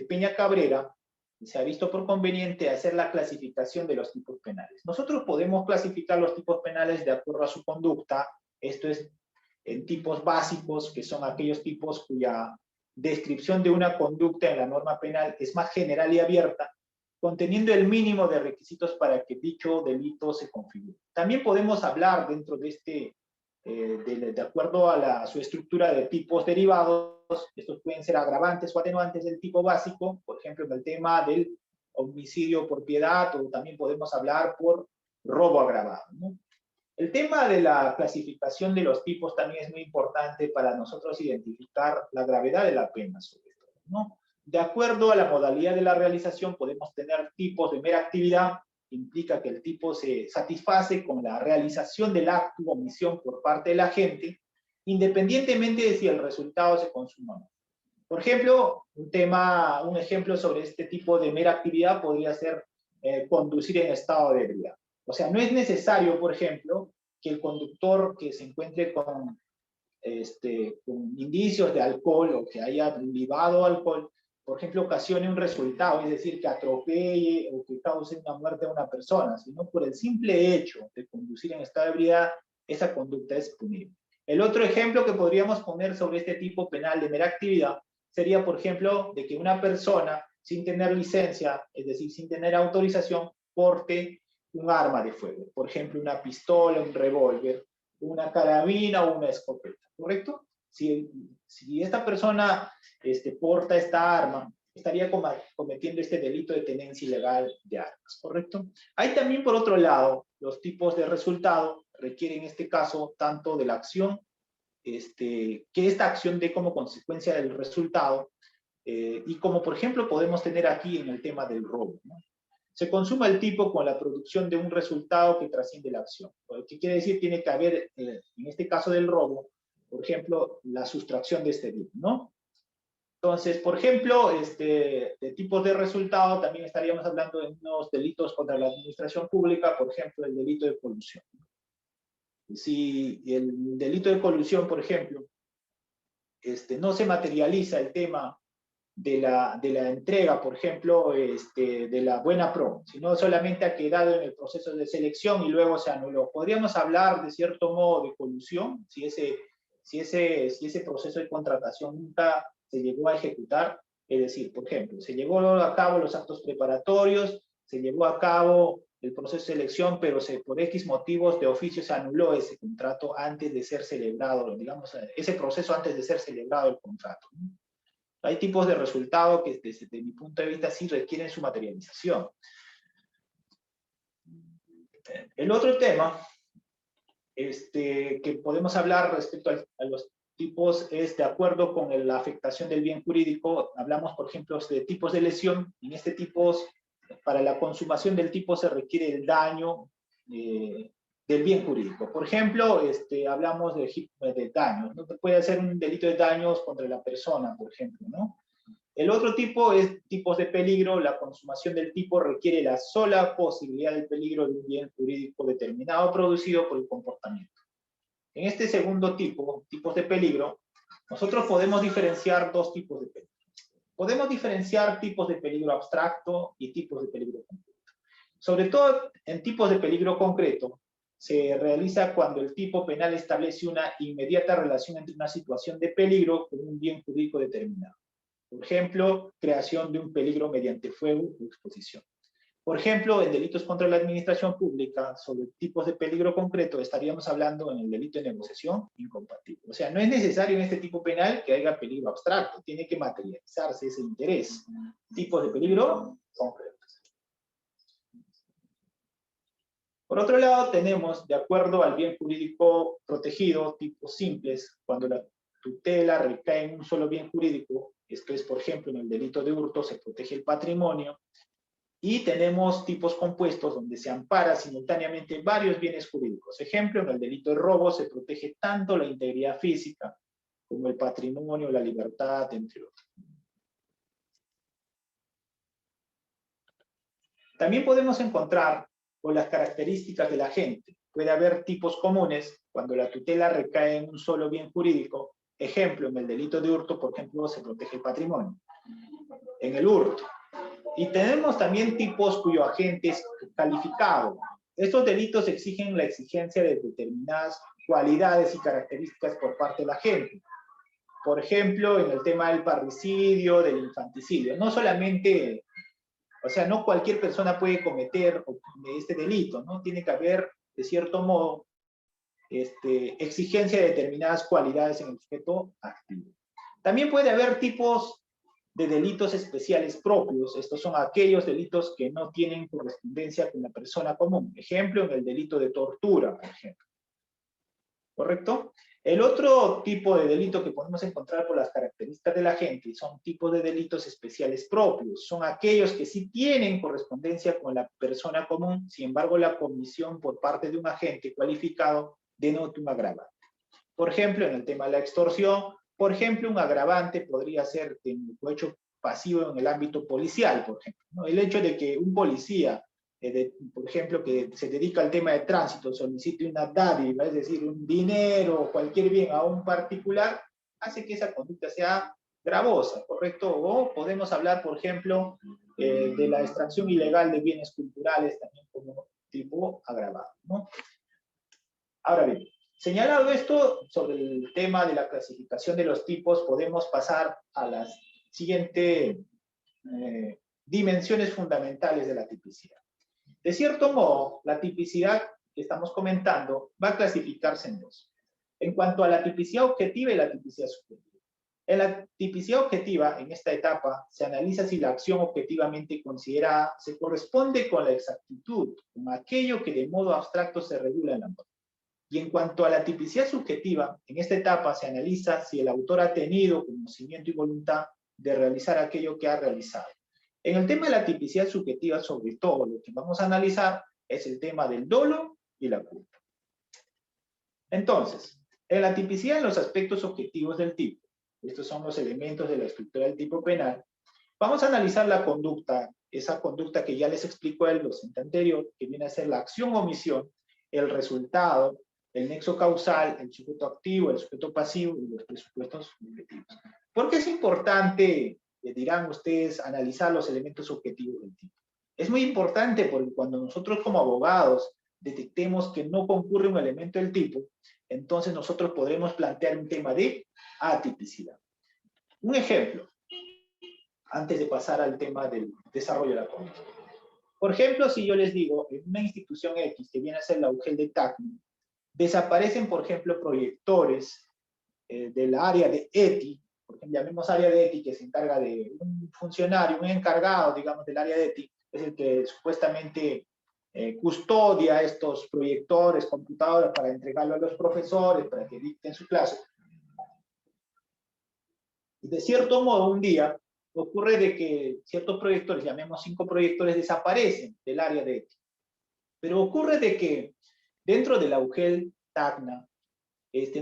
Peña Cabrera, se ha visto por conveniente hacer la clasificación de los tipos penales. Nosotros podemos clasificar los tipos penales de acuerdo a su conducta. Esto es en tipos básicos, que son aquellos tipos cuya descripción de una conducta en la norma penal es más general y abierta, conteniendo el mínimo de requisitos para que dicho delito se configure. También podemos hablar dentro de de acuerdo a su estructura de tipos derivados. Estos pueden ser agravantes o atenuantes del tipo básico, por ejemplo, en el tema del homicidio por piedad, o también podemos hablar por robo agravado, ¿no? El tema de la clasificación de los tipos también es muy importante para nosotros identificar la gravedad de la pena, sobre todo, ¿no? De acuerdo a la modalidad de la realización, podemos tener tipos de mera actividad, que implica que el tipo se satisface con la realización del acto o omisión por parte del agente, independientemente de si el resultado se consuma o no. Por ejemplo, un ejemplo sobre este tipo de mera actividad podría ser conducir en estado de ebriedad. O sea, no es necesario, por ejemplo, que el conductor que se encuentre con indicios de alcohol o que haya libado alcohol, por ejemplo, ocasione un resultado, es decir, que atropelle o que cause una muerte a una persona, sino por el simple hecho de conducir en estado de ebriedad, esa conducta es punible. El otro ejemplo que podríamos poner sobre este tipo penal de mera actividad sería, por ejemplo, de que una persona, sin tener licencia, es decir, sin tener autorización, porte un arma de fuego. Por ejemplo, una pistola, un revólver, una carabina o una escopeta, ¿correcto? Si esta persona porta esta arma, estaría cometiendo este delito de tenencia ilegal de armas, ¿correcto? Hay también, por otro lado, los tipos de resultado requieren, en este caso, tanto de la acción, que esta acción dé como consecuencia del resultado, y como, por ejemplo, podemos tener aquí en el tema del robo, ¿no? Se consuma el tipo con la producción de un resultado que trasciende la acción. ¿Qué quiere decir? Tiene que haber, en este caso del robo, por ejemplo, la sustracción de este bien, ¿no? Entonces, por ejemplo, de tipos de resultado, también estaríamos hablando de unos delitos contra la administración pública, por ejemplo, el delito de colusión. Si el delito de colusión, por ejemplo, no se materializa el tema de la entrega, por ejemplo, de la buena pro, sino solamente ha quedado en el proceso de selección y luego se anuló. Podríamos hablar, de cierto modo, de colusión, si ese proceso de contratación nunca se llegó a ejecutar. Es decir, por ejemplo, se llevó a cabo los actos preparatorios, se llevó a cabo el proceso de selección, pero por X motivos de oficio se anuló ese contrato antes de ser celebrado, digamos, ese proceso antes de ser celebrado el contrato, ¿no? Hay tipos de resultados que desde mi punto de vista sí requieren su materialización. El otro tema que podemos hablar respecto a los tipos es de acuerdo con la afectación del bien jurídico. Hablamos, por ejemplo, de tipos de lesión. En este tipo, para la consumación del tipo se requiere el daño del bien jurídico. Por ejemplo, hablamos de daños, ¿no? Puede ser un delito de daños contra la persona, por ejemplo, ¿no? El otro tipo es tipos de peligro. La consumación del tipo requiere la sola posibilidad del peligro de un bien jurídico determinado producido por el comportamiento. En este segundo tipo, tipos de peligro, nosotros podemos diferenciar dos tipos de peligro. Podemos diferenciar tipos de peligro abstracto y tipos de peligro concreto. Sobre todo en tipos de peligro concreto, se realiza cuando el tipo penal establece una inmediata relación entre una situación de peligro con un bien jurídico determinado. Por ejemplo, creación de un peligro mediante fuego o exposición. Por ejemplo, en delitos contra la administración pública, sobre tipos de peligro concreto, estaríamos hablando en el delito de negociación incompatible. O sea, no es necesario en este tipo penal que haya peligro abstracto, tiene que materializarse ese interés. Tipos de peligro concretos. Por otro lado, tenemos, de acuerdo al bien jurídico protegido, tipos simples, cuando la tutela recae en un solo bien jurídico. Esto es, por ejemplo, en el delito de hurto se protege el patrimonio. Y tenemos tipos compuestos donde se ampara simultáneamente varios bienes jurídicos. Ejemplo, en el delito de robo se protege tanto la integridad física como el patrimonio, la libertad, entre otros. También podemos encontrar con las características del agente. Puede haber tipos comunes cuando la tutela recae en un solo bien jurídico. Ejemplo, en el delito de hurto, por ejemplo, se protege el patrimonio. En el hurto. Y tenemos también tipos cuyo agente es calificado. Estos delitos exigen la exigencia de determinadas cualidades y características por parte del agente. Por ejemplo, en el tema del parricidio, del infanticidio. No solamente, o sea, no cualquier persona puede cometer este delito, ¿no? Tiene que haber, de cierto modo, exigencia de determinadas cualidades en el sujeto activo. También puede haber tipos de delitos especiales propios. Estos son aquellos delitos que no tienen correspondencia con la persona común. Ejemplo, en el delito de tortura, por ejemplo. ¿Correcto? El otro tipo de delito que podemos encontrar por las características de la gente son tipos de delitos especiales propios. Son aquellos que sí tienen correspondencia con la persona común, sin embargo la comisión por parte de un agente cualificado denota un agravante. Por ejemplo, en el tema de la extorsión, por ejemplo, un agravante podría ser un hecho pasivo en el ámbito policial, por ejemplo, ¿no? El hecho de que un policía, por ejemplo, que se dedica al tema de tránsito, solicite una dádiva, es decir, un dinero o cualquier bien a un particular, hace que esa conducta sea gravosa, ¿correcto? O podemos hablar, por ejemplo, de la extracción ilegal de bienes culturales también como tipo agravado, ¿no? Ahora bien, señalado esto sobre el tema de la clasificación de los tipos, podemos pasar a las siguientes dimensiones fundamentales de la tipicidad. De cierto modo, la tipicidad que estamos comentando va a clasificarse en dos. En cuanto a la tipicidad objetiva y la tipicidad subjetiva. En la tipicidad objetiva, en esta etapa, se analiza si la acción objetivamente considerada se corresponde con la exactitud, con aquello que de modo abstracto se regula en la norma. Y en cuanto a la tipicidad subjetiva, en esta etapa se analiza si el autor ha tenido conocimiento y voluntad de realizar aquello que ha realizado. En el tema de la tipicidad subjetiva, sobre todo, lo que vamos a analizar es el tema del dolo y la culpa. Entonces, en la tipicidad, en los aspectos objetivos del tipo, estos son los elementos de la estructura del tipo penal, vamos a analizar la conducta, esa conducta que ya les explicó el docente anterior, que viene a ser la acción o omisión, el resultado, el nexo causal, el sujeto activo, el sujeto pasivo y los presupuestos objetivos. ¿Por qué es importante, dirán ustedes, analizar los elementos objetivos del tipo? Es muy importante porque cuando nosotros como abogados detectemos que no concurre un elemento del tipo, entonces nosotros podremos plantear un tema de atipicidad. Un ejemplo, antes de pasar al tema del desarrollo de la conducta. Por ejemplo, si yo les digo, en una institución X, que viene a ser la UGEL de Tacna, desaparecen, por ejemplo, proyectores del área de ETI, por ejemplo, llamemos área de ETI, que se encarga de un funcionario, un encargado, digamos, del área de ETI, es el que supuestamente custodia estos proyectores, computadoras, para entregarlo a los profesores, para que dicten su clase. Y de cierto modo, un día, ocurre de que ciertos proyectores, llamemos 5 proyectores, desaparecen del área de ETI. Pero ocurre de que dentro de la UGEL Tacna,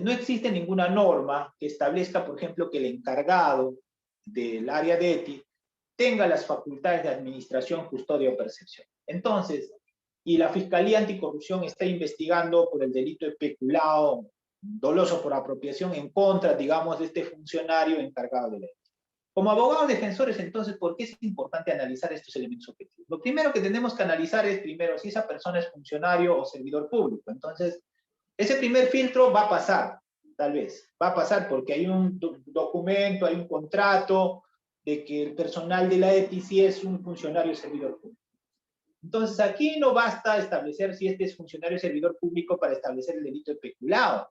no existe ninguna norma que establezca, por ejemplo, que el encargado del área de ETI tenga las facultades de administración, custodia o percepción. Entonces, y la Fiscalía Anticorrupción está investigando por el delito de peculado doloso por apropiación en contra, digamos, de este funcionario encargado de la ETI. Como abogados defensores, entonces, ¿por qué es importante analizar estos elementos objetivos? Lo primero que tenemos que analizar es, primero, si esa persona es funcionario o servidor público. Entonces, ese primer filtro va a pasar, tal vez. Va a pasar porque hay un documento, hay un contrato de que el personal de la ETI sí es un funcionario servidor público. Entonces, aquí no basta establecer si este es funcionario servidor público para establecer el delito de peculado.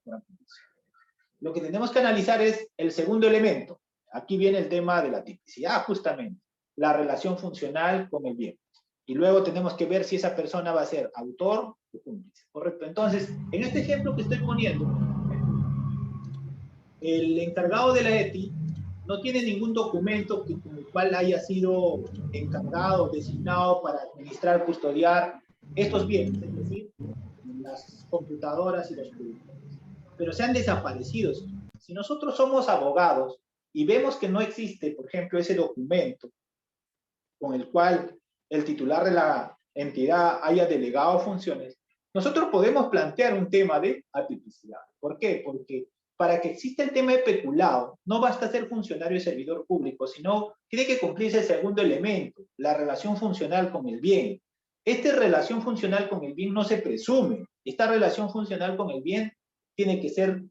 Lo que tenemos que analizar es el segundo elemento. Aquí viene el tema de la tipicidad, justamente. La relación funcional con el bien. Y luego tenemos que ver si esa persona va a ser autor o cómplice. Correcto. Entonces, en este ejemplo que estoy poniendo, el encargado de la ETI no tiene ningún documento con el cual haya sido encargado, designado para administrar, custodiar estos bienes, es decir, las computadoras y los productores. Pero se han desaparecido. Si nosotros somos abogados y vemos que no existe, por ejemplo, ese documento con el cual el titular de la entidad haya delegado funciones, nosotros podemos plantear un tema de atipicidad. ¿Por qué? Porque para que exista el tema de peculado, no basta ser funcionario y servidor público, sino tiene que cumplirse el segundo elemento, la relación funcional con el bien. Esta relación funcional con el bien no se presume. Esta relación funcional con el bien tiene que ser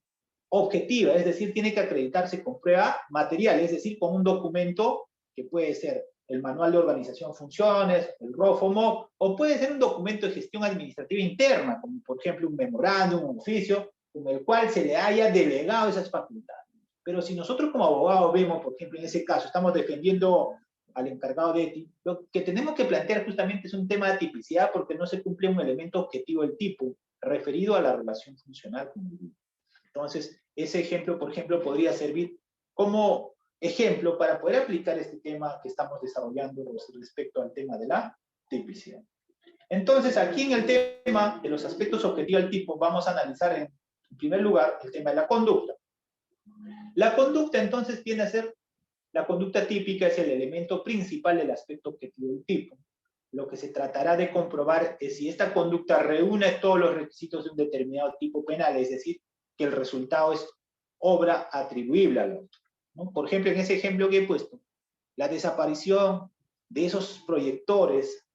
objetiva, es decir, tiene que acreditarse con prueba material, es decir, con un documento que puede ser el manual de organización funciones, el ROFOMO, o puede ser un documento de gestión administrativa interna, como por ejemplo un memorándum, un oficio, con el cual se le haya delegado esas facultades. Pero si nosotros como abogados vemos, por ejemplo, en ese caso, estamos defendiendo al encargado de ETI, lo que tenemos que plantear justamente es un tema de tipicidad porque no se cumple un elemento objetivo del tipo referido a la relación funcional con el grupo. Entonces, ese ejemplo, por ejemplo, podría servir como ejemplo para poder aplicar este tema que estamos desarrollando respecto al tema de la tipicidad. Entonces, aquí en el tema de los aspectos objetivos del tipo, vamos a analizar en primer lugar el tema de la conducta. La conducta, entonces, viene a ser, la conducta típica es el elemento principal del aspecto objetivo del tipo. Lo que se tratará de comprobar es si esta conducta reúne todos los requisitos de un determinado tipo penal, es decir, que el resultado es obra atribuible al otro, ¿no? Por ejemplo, en ese ejemplo que he puesto, la desaparición de esos proyectores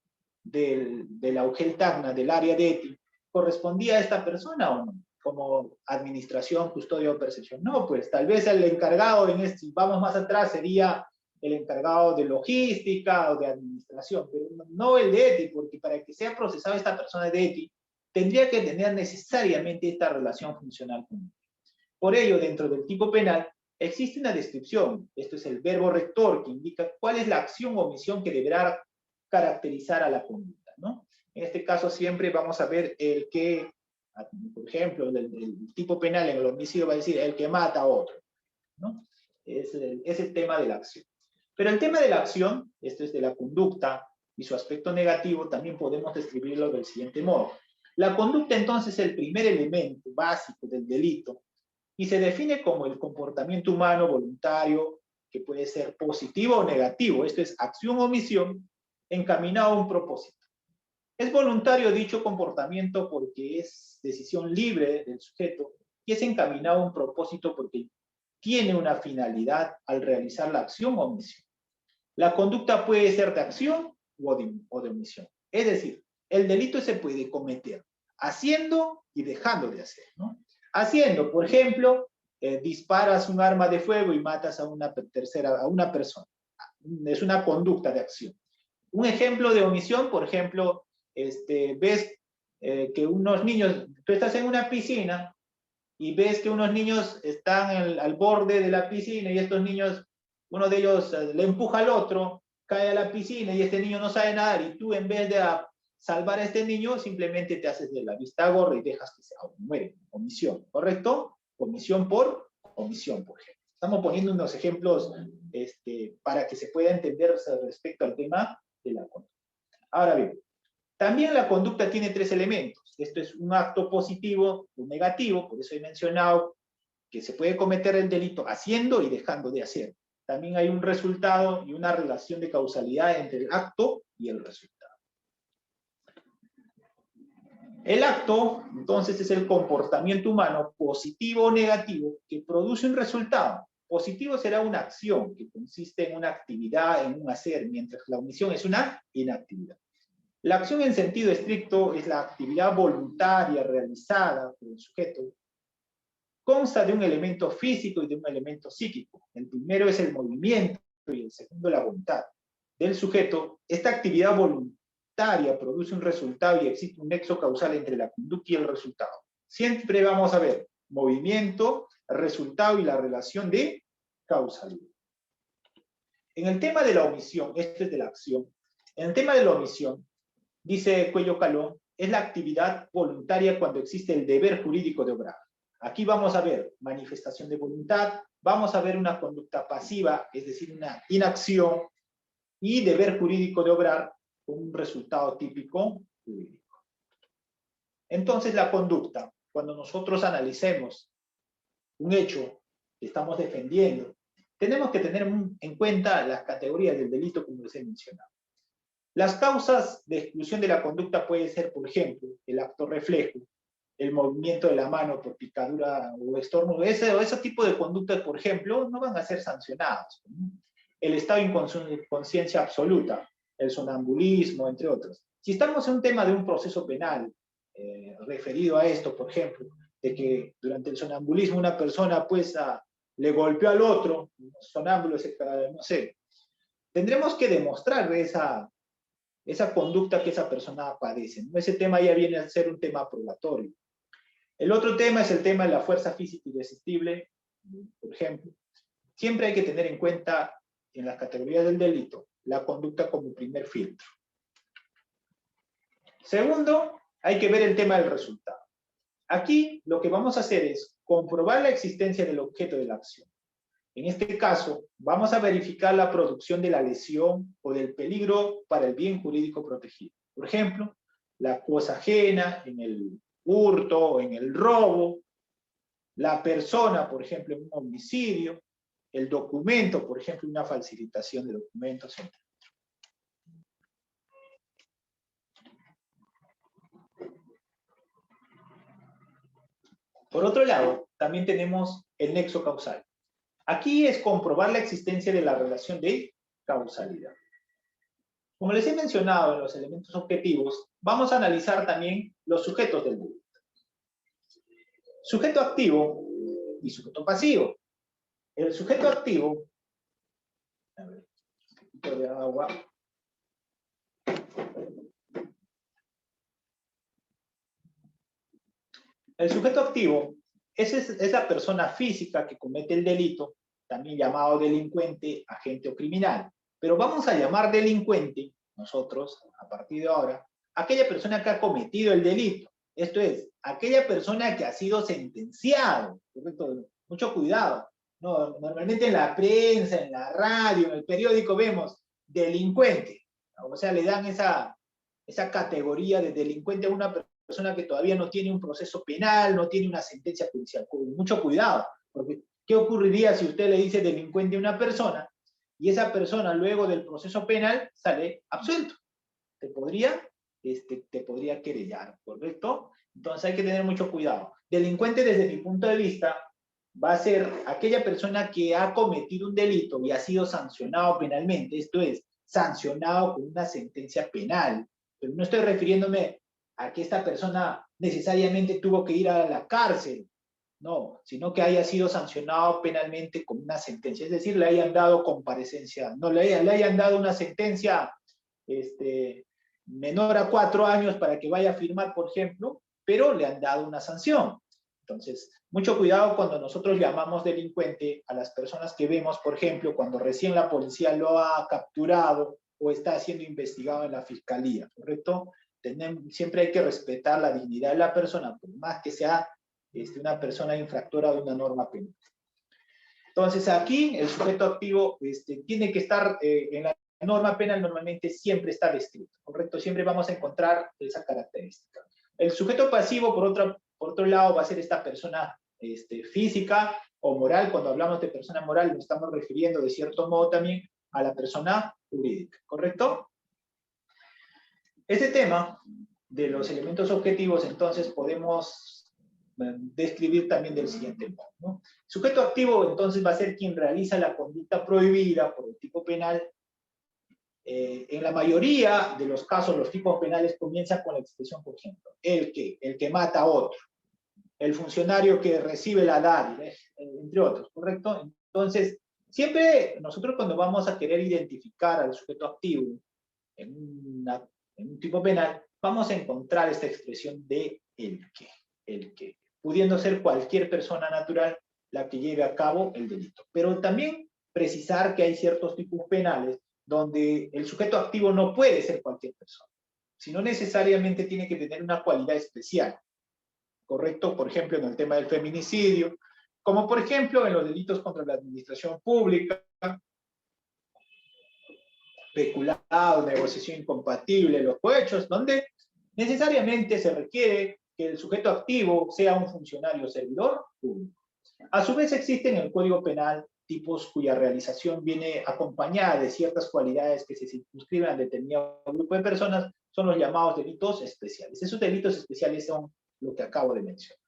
de la UGEL Tacna, del área de ETI, ¿correspondía a esta persona o no? Como administración, custodia o percepción. No, pues tal vez el encargado, si vamos más atrás, sería el encargado de logística o de administración, pero no el de ETI, porque para que sea procesado esta persona de ETI, tendría que tener necesariamente esta relación funcional con él. Por ello, dentro del tipo penal, existe una descripción, esto es el verbo rector, que indica cuál es la acción o omisión que deberá caracterizar a la conducta, ¿no? En este caso siempre vamos a ver el que, por ejemplo, el tipo penal en el homicidio va a decir el que mata a otro, ¿no? Es el tema de la acción. Pero el tema de la acción, esto es de la conducta y su aspecto negativo, también podemos describirlo del siguiente modo. La conducta entonces es el primer elemento básico del delito y se define como el comportamiento humano voluntario que puede ser positivo o negativo, esto es acción o omisión, encaminado a un propósito. Es voluntario dicho comportamiento porque es decisión libre del sujeto y es encaminado a un propósito porque tiene una finalidad al realizar la acción o omisión. La conducta puede ser de acción o de omisión. Es decir, el delito se puede cometer haciendo y dejando de hacer, ¿no? Haciendo, por ejemplo, disparas un arma de fuego y matas a una persona. Es una conducta de acción. Un ejemplo de omisión, por ejemplo, ves que unos niños, tú estás en una piscina y ves que unos niños están al borde de la piscina y estos niños, uno de ellos le empuja al otro, cae a la piscina y este niño no sabe nadar y tú en vez de salvar a este niño simplemente te haces de la vista gorda y dejas que se muere. Omisión, ¿correcto? Omisión por ejemplo. Estamos poniendo unos ejemplos para que se pueda entender respecto al tema de la conducta. Ahora bien, también la conducta tiene tres elementos. Esto es un acto positivo, un negativo, por eso he mencionado que se puede cometer el delito haciendo y dejando de hacer. También hay un resultado y una relación de causalidad entre el acto y el resultado. El acto, entonces, es el comportamiento humano positivo o negativo que produce un resultado. Positivo será una acción que consiste en una actividad, en un hacer, mientras la omisión es una inactividad. La acción en sentido estricto es la actividad voluntaria realizada por el sujeto. Consta de un elemento físico y de un elemento psíquico. El primero es el movimiento y el segundo la voluntad del sujeto. Esta actividad voluntaria produce un resultado y existe un nexo causal entre la conducta y el resultado. Siempre vamos a ver movimiento, resultado y la relación de causalidad. En el tema de la omisión, esto es de la acción, en el tema de la omisión, dice Cuello Calón, es la actividad voluntaria cuando existe el deber jurídico de obrar. Aquí vamos a ver manifestación de voluntad, vamos a ver una conducta pasiva, es decir, una inacción, y deber jurídico de obrar con un resultado típico jurídico. Entonces la conducta, cuando nosotros analicemos un hecho que estamos defendiendo, tenemos que tener en cuenta las categorías del delito como les he mencionado. Las causas de exclusión de la conducta pueden ser, por ejemplo, el acto reflejo, el movimiento de la mano por picadura o estornudo. Ese tipo de conductas, por ejemplo, no van a ser sancionadas. El estado de inconsciencia absoluta, el sonambulismo, entre otros. Si estamos en un tema de un proceso penal referido a esto, por ejemplo, de que durante el sonambulismo una persona pues le golpeó al otro, sonámbulo, no sé, tendremos que demostrar esa conducta que esa persona padece, ¿no? Ese tema ya viene a ser un tema probatorio. El otro tema es el tema de la fuerza física irresistible, por ejemplo. Siempre hay que tener en cuenta, en las categorías del delito, la conducta como primer filtro. Segundo, hay que ver el tema del resultado. Aquí lo que vamos a hacer es comprobar la existencia del objeto de la acción. En este caso, vamos a verificar la producción de la lesión o del peligro para el bien jurídico protegido. Por ejemplo, la cosa ajena en el hurto o en el robo, la persona, por ejemplo, en un homicidio, el documento, por ejemplo, una falsificación de documentos, etc. Por otro lado, también tenemos el nexo causal. Aquí es comprobar la existencia de la relación de causalidad. Como les he mencionado en los elementos objetivos, vamos a analizar también los sujetos del delito. Sujeto activo y sujeto pasivo. El sujeto activo, a ver, un poquito de agua. El sujeto activo es la persona física que comete el delito, también llamado delincuente, agente o criminal. Pero vamos a llamar delincuente, nosotros, a partir de ahora, aquella persona que ha cometido el delito. Esto es, aquella persona que ha sido sentenciado, ¿correcto? Mucho cuidado. No, normalmente en la prensa, en la radio, en el periódico vemos delincuente. O sea, le dan esa categoría de delincuente a una persona que todavía no tiene un proceso penal, no tiene una sentencia judicial. Con mucho cuidado, porque ¿qué ocurriría si usted le dice delincuente a una persona y esa persona luego del proceso penal sale absuelto? Te podría querellar, ¿correcto? Entonces hay que tener mucho cuidado. Delincuente, desde mi punto de vista, va a ser aquella persona que ha cometido un delito y ha sido sancionado penalmente, esto es, sancionado con una sentencia penal. Pero no estoy refiriéndome a que esta persona necesariamente tuvo que ir a la cárcel, no, sino que haya sido sancionado penalmente con una sentencia, es decir, le hayan dado comparecencia, no le hayan dado una sentencia menor a 4 años para que vaya a firmar, por ejemplo, pero le han dado una sanción. Entonces, mucho cuidado cuando nosotros llamamos delincuente a las personas que vemos, por ejemplo, cuando recién la policía lo ha capturado o está siendo investigado en la fiscalía, ¿correcto? Siempre hay que respetar la dignidad de la persona, por más que sea una persona infractora de una norma penal. Entonces, aquí el sujeto activo tiene que estar en la norma penal, normalmente siempre está descrito, ¿correcto? Siempre vamos a encontrar esa característica. El sujeto pasivo, por otro lado, va a ser esta persona física o moral. Cuando hablamos de persona moral, nos estamos refiriendo de cierto modo también a la persona jurídica, ¿correcto? Ese tema de los elementos objetivos, entonces, podemos describir también del siguiente modo, ¿no? Sujeto activo, entonces, va a ser quien realiza la conducta prohibida por el tipo penal. En la mayoría de los casos, los tipos penales comienzan con la expresión, por ejemplo, el que mata a otro, el funcionario que recibe la dádiva, entre otros, ¿correcto? Entonces, siempre nosotros cuando vamos a querer identificar al sujeto activo en un tipo penal, vamos a encontrar esta expresión de el que, pudiendo ser cualquier persona natural la que lleve a cabo el delito. Pero también precisar que hay ciertos tipos penales donde el sujeto activo no puede ser cualquier persona, sino necesariamente tiene que tener una cualidad especial, ¿correcto? Por ejemplo, en el tema del feminicidio, como por ejemplo en los delitos contra la administración pública, peculado, negociación incompatible, los cohechos, donde necesariamente se requiere que el sujeto activo sea un funcionario servidor público. A su vez existen en el Código Penal tipos cuya realización viene acompañada de ciertas cualidades que se circunscriben a determinado grupo de personas, son los llamados delitos especiales. Esos delitos especiales son lo que acabo de mencionar.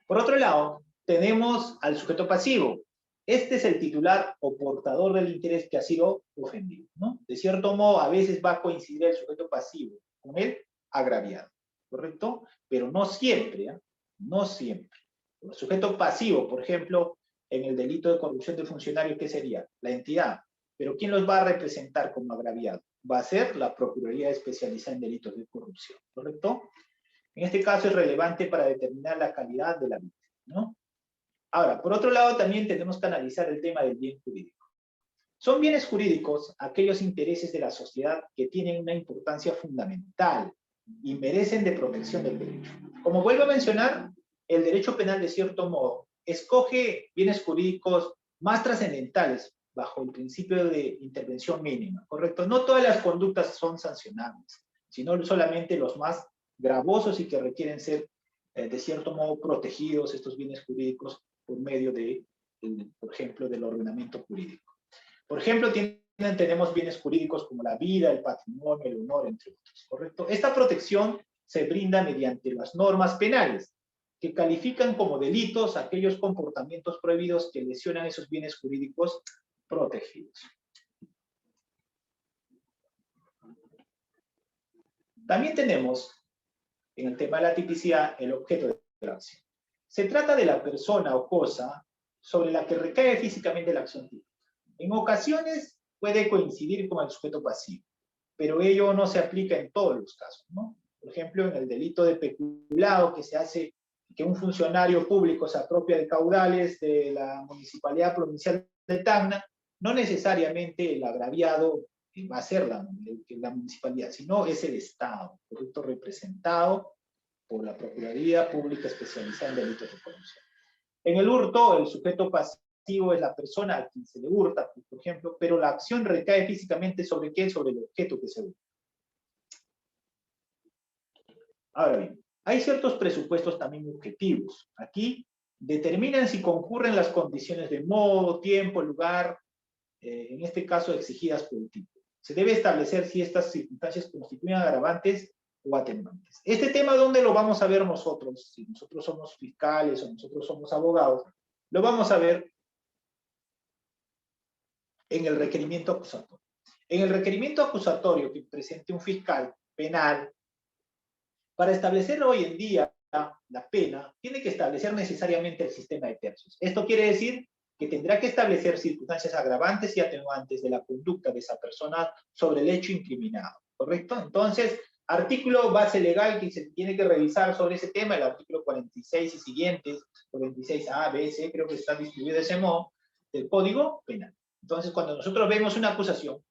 Por otro lado, tenemos al sujeto pasivo. Este es el titular o portador del interés que ha sido ofendido, ¿no? De cierto modo, a veces va a coincidir el sujeto pasivo con el agraviado, ¿correcto? Pero no siempre, ¿eh? No siempre. El sujeto pasivo, por ejemplo, En el delito de corrupción de funcionarios, ¿qué sería? La entidad. Pero ¿quién los va a representar como agraviados? Va a ser la Procuraduría Especializada en Delitos de Corrupción, ¿correcto? En este caso es relevante para determinar la calidad de la víctima, ¿no? Ahora, por otro lado, también tenemos que analizar el tema del bien jurídico. Son bienes jurídicos aquellos intereses de la sociedad que tienen una importancia fundamental y merecen de protección del derecho. Como vuelvo a mencionar, el derecho penal, de cierto modo, escoge bienes jurídicos más trascendentales bajo el principio de intervención mínima, ¿correcto? No todas las conductas son sancionables, sino solamente los más gravosos y que requieren ser, de cierto modo, protegidos estos bienes jurídicos por medio de, por ejemplo, del ordenamiento jurídico. Por ejemplo, tenemos bienes jurídicos como la vida, el patrimonio, el honor, entre otros, ¿correcto? Esta protección se brinda mediante las normas penales, que califican como delitos aquellos comportamientos prohibidos que lesionan esos bienes jurídicos protegidos. También tenemos, en el tema de la tipicidad, el objeto de la acción. Se trata de la persona o cosa sobre la que recae físicamente la acción típica. En ocasiones puede coincidir con el sujeto pasivo, pero ello no se aplica en todos los casos, ¿no? Por ejemplo, en el delito de peculado que se hace, que un funcionario público se apropia de caudales de la Municipalidad Provincial de Tacna, no necesariamente el agraviado va a ser la municipalidad, sino es el Estado, ¿correcto? Representado por la Procuraduría Pública Especializada en Delitos de Corrupción. En el hurto, el sujeto pasivo es la persona a quien se le hurta, por ejemplo, pero la acción recae físicamente ¿sobre qué? Sobre el objeto que se hurta. Ahora bien, hay ciertos presupuestos también objetivos. Aquí determinan si concurren las condiciones de modo, tiempo, lugar, en este caso exigidas por el tipo. Se debe establecer si estas circunstancias constituyen agravantes o atenuantes. Este tema, ¿dónde lo vamos a ver nosotros? Si nosotros somos fiscales o nosotros somos abogados, lo vamos a ver en el requerimiento acusatorio. En el requerimiento acusatorio que presente un fiscal penal, para establecer hoy en día la pena, tiene que establecer necesariamente el sistema de tercios. Esto quiere decir que tendrá que establecer circunstancias agravantes y atenuantes de la conducta de esa persona sobre el hecho incriminado, ¿correcto? Entonces, artículo base legal que se tiene que revisar sobre ese tema, el artículo 46 y siguientes, 46A, B, C, creo que está distribuido de ese modo, del Código Penal. Entonces, cuando nosotros vemos una acusación,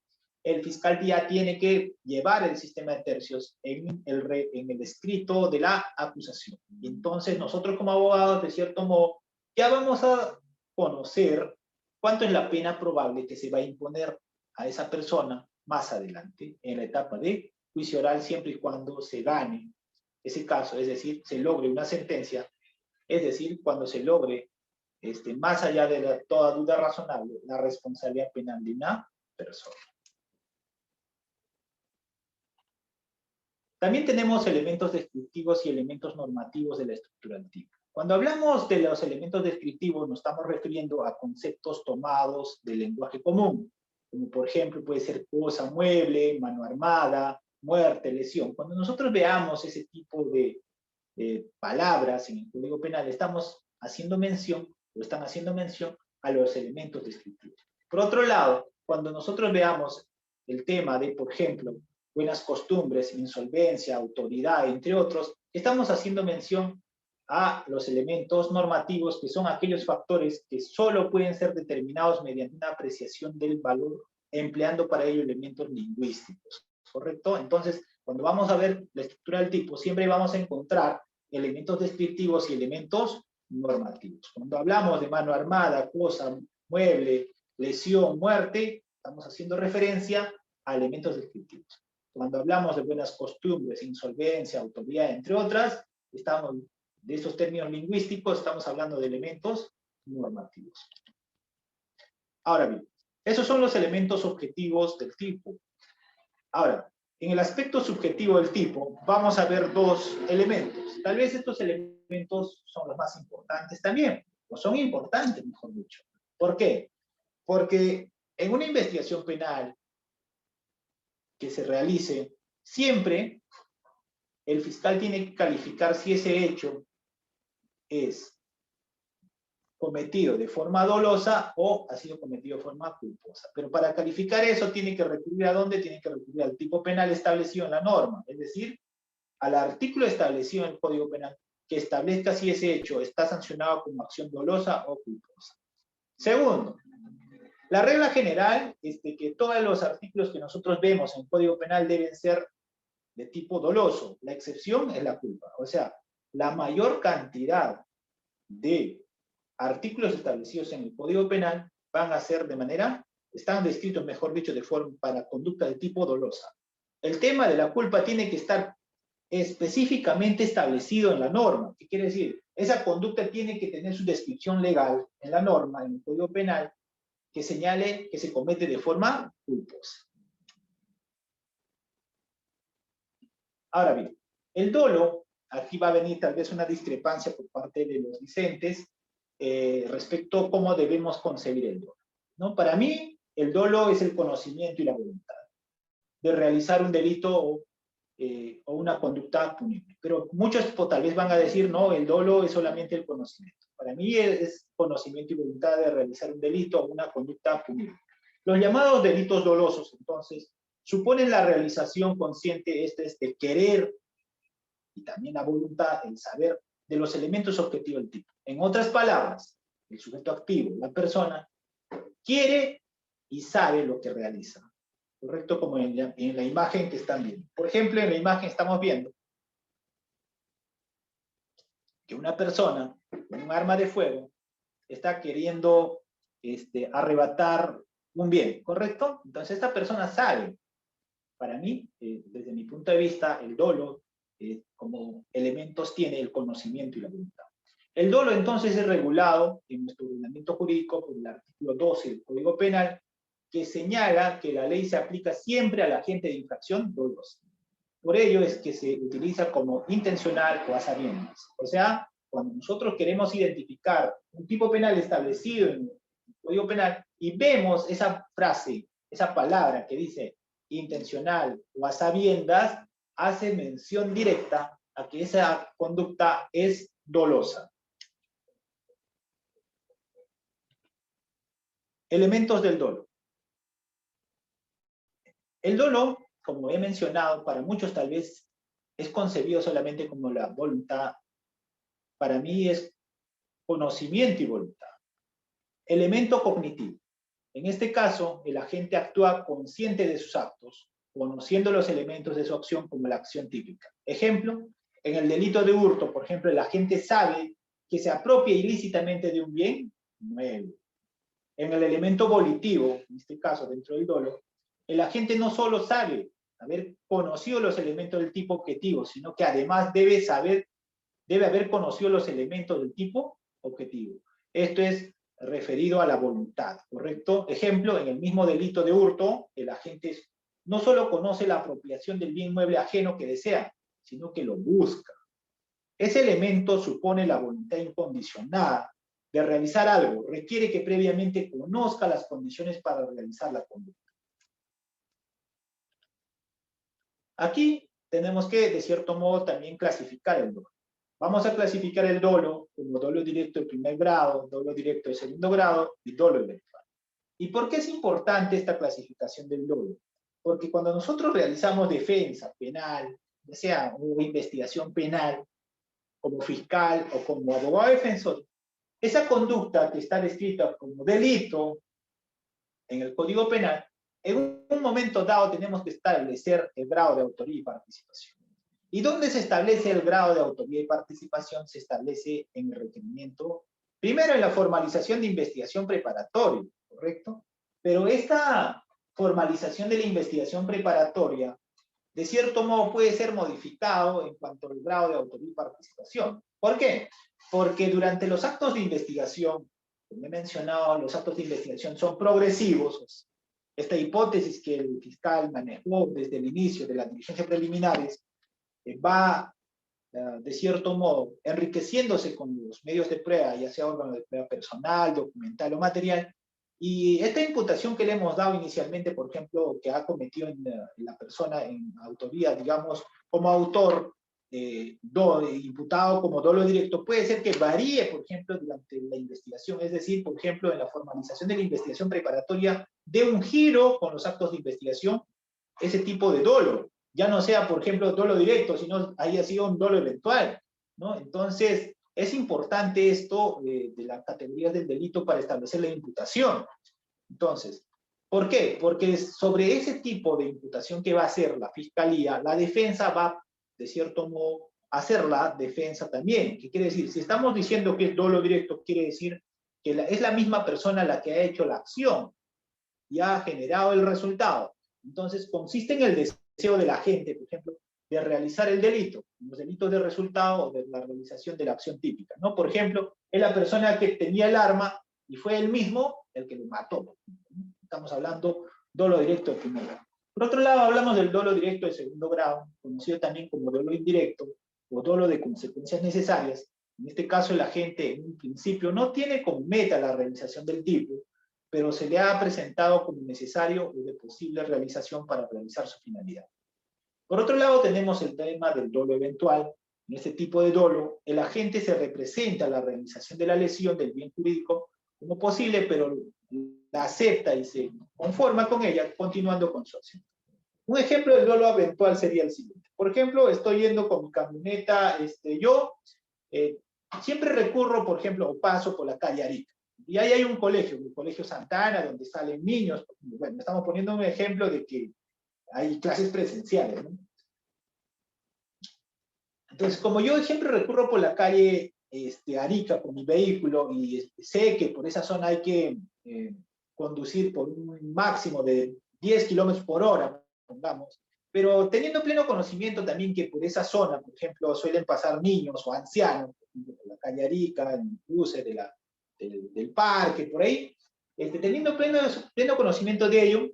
el fiscal ya tiene que llevar el sistema de tercios en el escrito de la acusación. Y entonces nosotros como abogados, de cierto modo, ya vamos a conocer cuánto es la pena probable que se va a imponer a esa persona más adelante, en la etapa de juicio oral, siempre y cuando se gane ese caso, es decir, se logre una sentencia, es decir, cuando se logre, más allá de toda duda razonable, la responsabilidad penal de una persona. También tenemos elementos descriptivos y elementos normativos de la estructura del tipo. Cuando hablamos de los elementos descriptivos, nos estamos refiriendo a conceptos tomados del lenguaje común, como por ejemplo puede ser cosa, mueble, mano armada, muerte, lesión. Cuando nosotros veamos ese tipo de palabras en el Código Penal, estamos haciendo mención, o están haciendo mención a los elementos descriptivos. Por otro lado, cuando nosotros veamos el tema de, por ejemplo, buenas costumbres, insolvencia, autoridad, entre otros, estamos haciendo mención a los elementos normativos, que son aquellos factores que solo pueden ser determinados mediante una apreciación del valor, empleando para ello elementos lingüísticos, ¿correcto? Entonces, cuando vamos a ver la estructura del tipo, siempre vamos a encontrar elementos descriptivos y elementos normativos. Cuando hablamos de mano armada, cosa, mueble, lesión, muerte, estamos haciendo referencia a elementos descriptivos. Cuando hablamos de buenas costumbres, insolvencia, autoridad, entre otras, estamos de esos términos lingüísticos, estamos hablando de elementos normativos. Ahora bien, esos son los elementos objetivos del tipo. Ahora, en el aspecto subjetivo del tipo, vamos a ver dos elementos. Tal vez estos elementos son los más importantes también, o son importantes, mejor dicho. ¿Por qué? Porque en una investigación penal que se realice, siempre el fiscal tiene que calificar si ese hecho es cometido de forma dolosa o ha sido cometido de forma culposa. Pero para calificar eso tiene que recurrir ¿a dónde? Tiene que recurrir al tipo penal establecido en la norma, es decir, al artículo establecido en el Código Penal que establezca si ese hecho está sancionado como acción dolosa o culposa. Segundo, la regla general es de que todos los artículos que nosotros vemos en el Código Penal deben ser de tipo doloso. La excepción es la culpa. O sea, la mayor cantidad de artículos establecidos en el Código Penal van a ser de manera, están descritos, mejor dicho, de forma para conducta de tipo dolosa. El tema de la culpa tiene que estar específicamente establecido en la norma. ¿Qué quiere decir? Esa conducta tiene que tener su descripción legal en la norma, en el Código Penal, que señale que se comete de forma culposa. Ahora bien, el dolo, aquí va a venir tal vez una discrepancia por parte de los discentes respecto a cómo debemos concebir el dolo, ¿no? Para mí, el dolo es el conocimiento y la voluntad de realizar un delito o una conducta punible. Pero muchos tal vez van a decir, no, el dolo es solamente el conocimiento. Para mí es conocimiento y voluntad de realizar un delito o una conducta punible. Los llamados delitos dolosos, entonces, suponen la realización consciente, de querer, y también la voluntad, el saber, de los elementos objetivos del tipo. En otras palabras, el sujeto activo, la persona, quiere y sabe lo que realiza. ¿Correcto? Como en la imagen que están viendo. Por ejemplo, en la imagen estamos viendo que una persona con un arma de fuego está queriendo arrebatar un bien, ¿correcto? Entonces esta persona sabe. Para mí, desde mi punto de vista, el dolo como elementos tiene el conocimiento y la voluntad. El dolo entonces es regulado en nuestro ordenamiento jurídico por el artículo 12 del Código Penal, que señala que la ley se aplica siempre al agente de infracción dolosa. Por ello es que se utiliza como intencional o a sabiendas. O sea, cuando nosotros queremos identificar un tipo penal establecido en el Código Penal y vemos esa frase, esa palabra que dice intencional o a sabiendas, hace mención directa a que esa conducta es dolosa. Elementos del dolo. El dolo, como he mencionado, para muchos tal vez es concebido solamente como la voluntad. Para mí es conocimiento y voluntad. Elemento cognitivo. En este caso, el agente actúa consciente de sus actos, conociendo los elementos de su acción como la acción típica. Ejemplo, en el delito de hurto, por ejemplo, el agente sabe que se apropia ilícitamente de un bien mueble. En el elemento volitivo, en este caso dentro del dolo, el agente no solo sabe haber conocido los elementos del tipo objetivo, sino que además debe haber conocido los elementos del tipo objetivo. Esto es referido a la voluntad, ¿correcto? Ejemplo, en el mismo delito de hurto, el agente no solo conoce la apropiación del bien mueble ajeno que desea, sino que lo busca. Ese elemento supone la voluntad incondicionada de realizar algo, requiere que previamente conozca las condiciones para realizar la conducta. Aquí tenemos que, de cierto modo, también clasificar el dolo. Vamos a clasificar el dolo como dolo directo de primer grado, dolo directo de segundo grado y dolo eventual. ¿Y por qué es importante esta clasificación del dolo? Porque cuando nosotros realizamos defensa penal, ya sea una investigación penal, como fiscal o como abogado defensor, esa conducta que está descrita como delito en el Código Penal, en un momento dado tenemos que establecer el grado de autoría y participación. ¿Y dónde se establece el grado de autoría y participación? Se establece en el requerimiento, primero en la formalización de investigación preparatoria, ¿correcto? Pero esta formalización de la investigación preparatoria, de cierto modo puede ser modificado en cuanto al grado de autoría y participación. ¿Por qué? Porque durante los actos de investigación, como he mencionado, los actos de investigación son progresivos. Esta hipótesis que el fiscal manejó desde el inicio de las diligencias preliminares va, de cierto modo, enriqueciéndose con los medios de prueba, ya sea órgano de prueba personal, documental o material, y esta imputación que le hemos dado inicialmente, por ejemplo, que ha cometido en la persona en autoría, digamos, como autor imputado como dolo directo puede ser que varíe, por ejemplo, durante la investigación, es decir, por ejemplo, en la formalización de la investigación preparatoria, de un giro con los actos de investigación, ese tipo de dolo, ya no sea, por ejemplo, dolo directo, sino haya sido un dolo eventual, ¿no? Entonces, es importante esto de las categorías del delito para establecer la imputación. Entonces, ¿por qué? Porque sobre ese tipo de imputación que va a hacer la Fiscalía, la defensa va, de cierto modo, a hacer la defensa también. ¿Qué quiere decir? Si estamos diciendo que es dolo directo, quiere decir que es la misma persona la que ha hecho la acción y ha generado el resultado. Entonces, consiste en el deseo de la gente, por ejemplo, de realizar el delito, los delitos de resultado o de la realización de la acción típica, ¿no? Por ejemplo, es la persona que tenía el arma y fue él mismo el que lo mató. Estamos hablando dolo directo de primer grado. Por otro lado, hablamos del dolo directo de segundo grado, conocido también como dolo indirecto o dolo de consecuencias necesarias. En este caso, el agente en un principio no tiene como meta la realización del tipo, pero se le ha presentado como necesario o de posible realización para realizar su finalidad. Por otro lado, tenemos el tema del dolo eventual. En este tipo de dolo, el agente se representa la realización de la lesión del bien jurídico como posible, pero la acepta y se conforma con ella, continuando con su acción. Un ejemplo de dolo eventual sería el siguiente. Por ejemplo, estoy yendo con mi camioneta, siempre recurro, por ejemplo, o paso por la calle Arica. Y ahí hay un colegio, el Colegio Santana, donde salen niños. Bueno, estamos poniendo un ejemplo de que hay clases presenciales, ¿no? Entonces, como yo siempre recurro por la calle Arica con mi vehículo y sé que por esa zona hay que conducir por un máximo de 10 kilómetros por hora, pongamos, pero teniendo pleno conocimiento también que por esa zona, por ejemplo, suelen pasar niños o ancianos, por ejemplo, por la calle Arica, en cruces del parque, por ahí, teniendo pleno conocimiento de ello,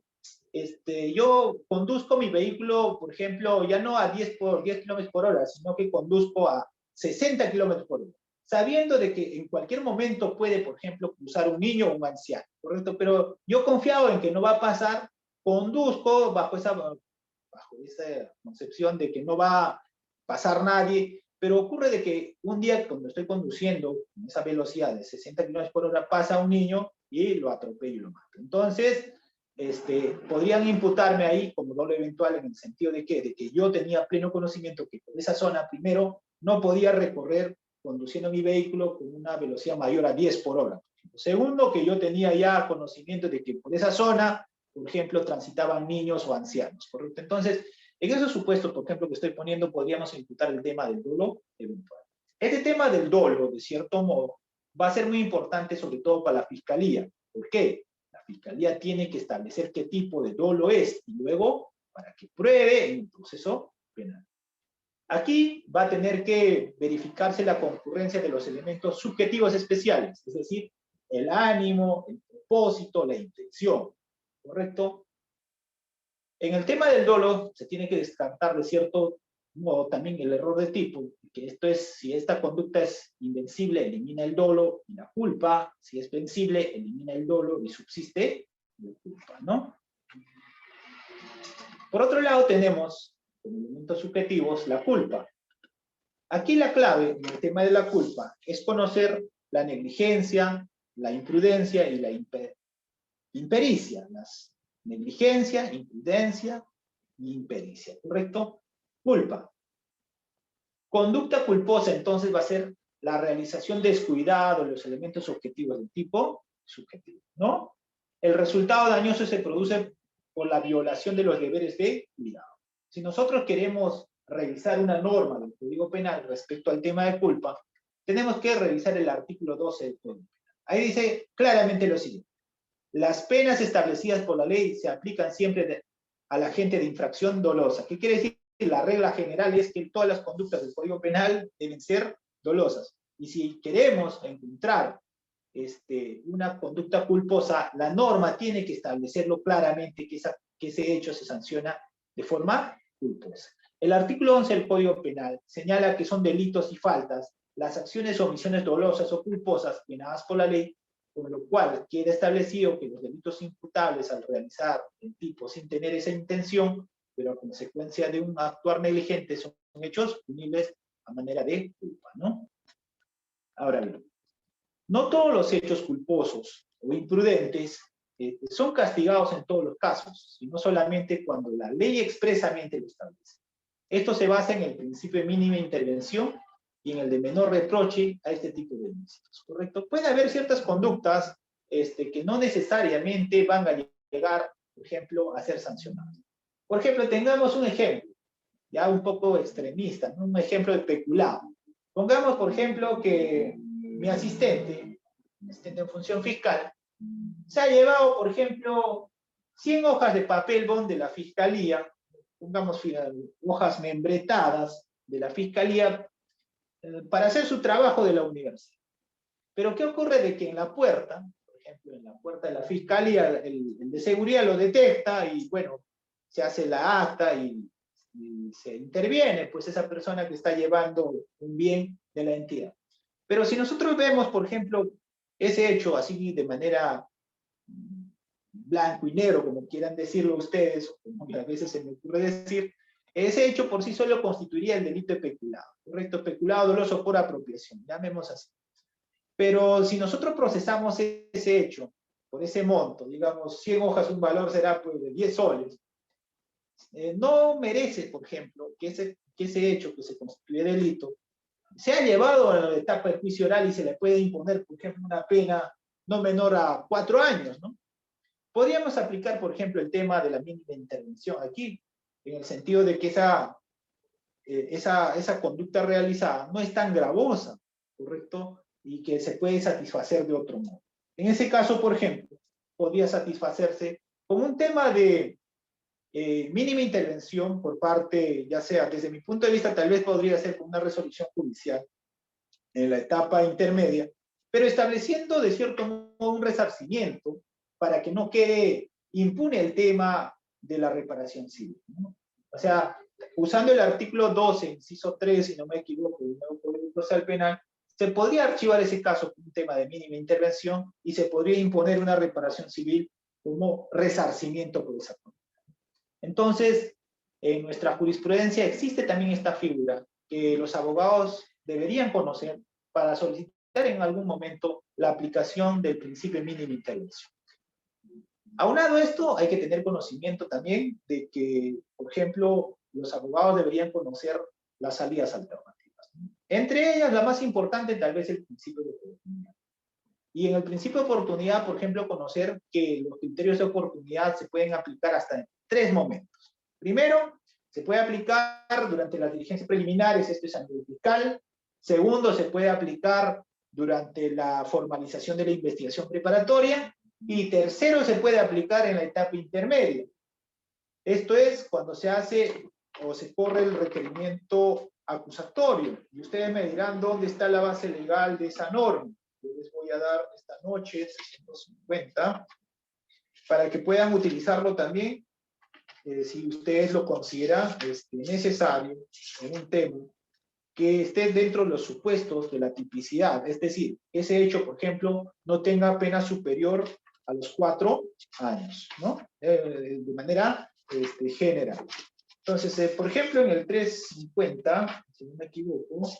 yo conduzco mi vehículo, por ejemplo, ya no a 10 kilómetros por hora, sino que conduzco a 60 kilómetros por hora, sabiendo de que en cualquier momento puede, por ejemplo, cruzar un niño o un anciano, ¿correcto? Pero yo confiado en que no va a pasar, conduzco bajo esa concepción de que no va a pasar nadie, pero ocurre de que un día cuando estoy conduciendo con esa velocidad de 60 kilómetros por hora pasa un niño y lo atropello y lo mato. Entonces, podrían imputarme ahí como dolo eventual en el sentido de que yo tenía pleno conocimiento que por esa zona, primero, no podía recorrer conduciendo mi vehículo con una velocidad mayor a 10 por hora. Segundo, que yo tenía ya conocimiento de que por esa zona, por ejemplo, transitaban niños o ancianos, ¿correcto? Entonces, en esos supuestos, por ejemplo, que estoy poniendo, podríamos imputar el tema del dolo eventual. Este tema del dolo, de cierto modo, va a ser muy importante, sobre todo para la Fiscalía. ¿Por qué? La Fiscalía tiene que establecer qué tipo de dolo es y luego para que pruebe en un proceso penal. Aquí va a tener que verificarse la concurrencia de los elementos subjetivos especiales, es decir, el ánimo, el propósito, la intención, ¿correcto? En el tema del dolo se tiene que descartar de cierto modo también el error de tipo, que esto es, si esta conducta es invencible, elimina el dolo y la culpa, si es vencible, elimina el dolo y subsiste la culpa, ¿no? Por otro lado tenemos, como elementos subjetivos, la culpa. Aquí la clave en el tema de la culpa es conocer la negligencia, la imprudencia y la impericia. Las negligencia, imprudencia y impericia, ¿correcto? Culpa. Conducta culposa, entonces, va a ser la realización descuidada de los elementos objetivos del tipo subjetivo, ¿no? El resultado dañoso se produce por la violación de los deberes de cuidado. Si nosotros queremos revisar una norma del Código Penal respecto al tema de culpa, tenemos que revisar el artículo 12 del Código Penal. Ahí dice claramente lo siguiente: las penas establecidas por la ley se aplican siempre al agente de infracción dolosa. ¿Qué quiere decir? La regla general es que todas las conductas del Código Penal deben ser dolosas. Y si queremos encontrar una conducta culposa, la norma tiene que establecerlo claramente que ese hecho se sanciona de forma culposa. El artículo 11 del Código Penal señala que son delitos y faltas las acciones o omisiones dolosas o culposas penadas por la ley, con lo cual queda establecido que los delitos imputables al realizar el tipo sin tener esa intención pero a consecuencia de un actuar negligente son hechos punibles a manera de culpa, ¿no? Ahora bien, no todos los hechos culposos o imprudentes son castigados en todos los casos, sino solamente cuando la ley expresamente lo establece. Esto se basa en el principio de mínima intervención y en el de menor reproche a este tipo de ilícitos, ¿correcto? Puede haber ciertas conductas que no necesariamente van a llegar, por ejemplo, a ser sancionadas. Por ejemplo, tengamos un ejemplo, ya un poco extremista, ¿no? Un ejemplo de peculado. Pongamos, por ejemplo, que mi asistente en función fiscal, se ha llevado, por ejemplo, 100 hojas de papel bond de la fiscalía, pongamos hojas membretadas de la fiscalía, para hacer su trabajo de la universidad. Pero ¿qué ocurre de que en la puerta, por ejemplo, en la puerta de la fiscalía, el de seguridad lo detecta y, bueno, se hace la acta y se interviene, pues, esa persona que está llevando un bien de la entidad? Pero si nosotros vemos, por ejemplo, ese hecho así de manera blanco y negro, como quieran decirlo ustedes, como a veces se me ocurre decir, ese hecho por sí solo constituiría el delito de peculado, ¿correcto? Peculado doloso por apropiación, llamemos así. Pero si nosotros procesamos ese hecho por ese monto, digamos 100 hojas, un valor será pues de 10 soles, no merece, por ejemplo, que ese hecho que se constituye delito se ha llevado a la etapa del juicio oral y se le puede imponer, por ejemplo, una pena no menor a 4 años, ¿no? Podríamos aplicar, por ejemplo, el tema de la mínima intervención aquí, en el sentido de que esa conducta realizada no es tan gravosa, ¿correcto? Y que se puede satisfacer de otro modo. En ese caso, por ejemplo, podría satisfacerse con un tema de mínima intervención por parte, ya sea desde mi punto de vista, tal vez podría ser con una resolución judicial en la etapa intermedia, pero estableciendo de cierto modo un resarcimiento para que no quede impune el tema de la reparación civil, ¿no? O sea, usando el artículo 12, inciso 3, si no me equivoco, del nuevo Código Procesal Penal, se podría archivar ese caso como un tema de mínima intervención y se podría imponer una reparación civil como resarcimiento por esa conducta. Entonces, en nuestra jurisprudencia existe también esta figura que los abogados deberían conocer para solicitar en algún momento la aplicación del principio de mínima intervención. Aunado a esto, hay que tener conocimiento también de que, por ejemplo, los abogados deberían conocer las salidas alternativas, ¿no? Entre ellas, la más importante tal vez el principio de oportunidad. Y en el principio de oportunidad, por ejemplo, conocer que los criterios de oportunidad se pueden aplicar hasta en 3 momentos. Primero, se puede aplicar durante las diligencias preliminares, esto es a nivel fiscal. Segundo, se puede aplicar durante la formalización de la investigación preparatoria. Y tercero, se puede aplicar en la etapa intermedia. Esto es cuando se hace o se corre el requerimiento acusatorio. Y ustedes me dirán dónde está la base legal de esa norma. Yo les voy a dar esta noche 650 para que puedan utilizarlo también si ustedes lo consideran necesario en un tema que esté dentro de los supuestos de la tipicidad, es decir, ese hecho, por ejemplo, no tenga pena superior a los 4 años, ¿no? De manera general. Entonces, por ejemplo, en el 350, si no me equivoco,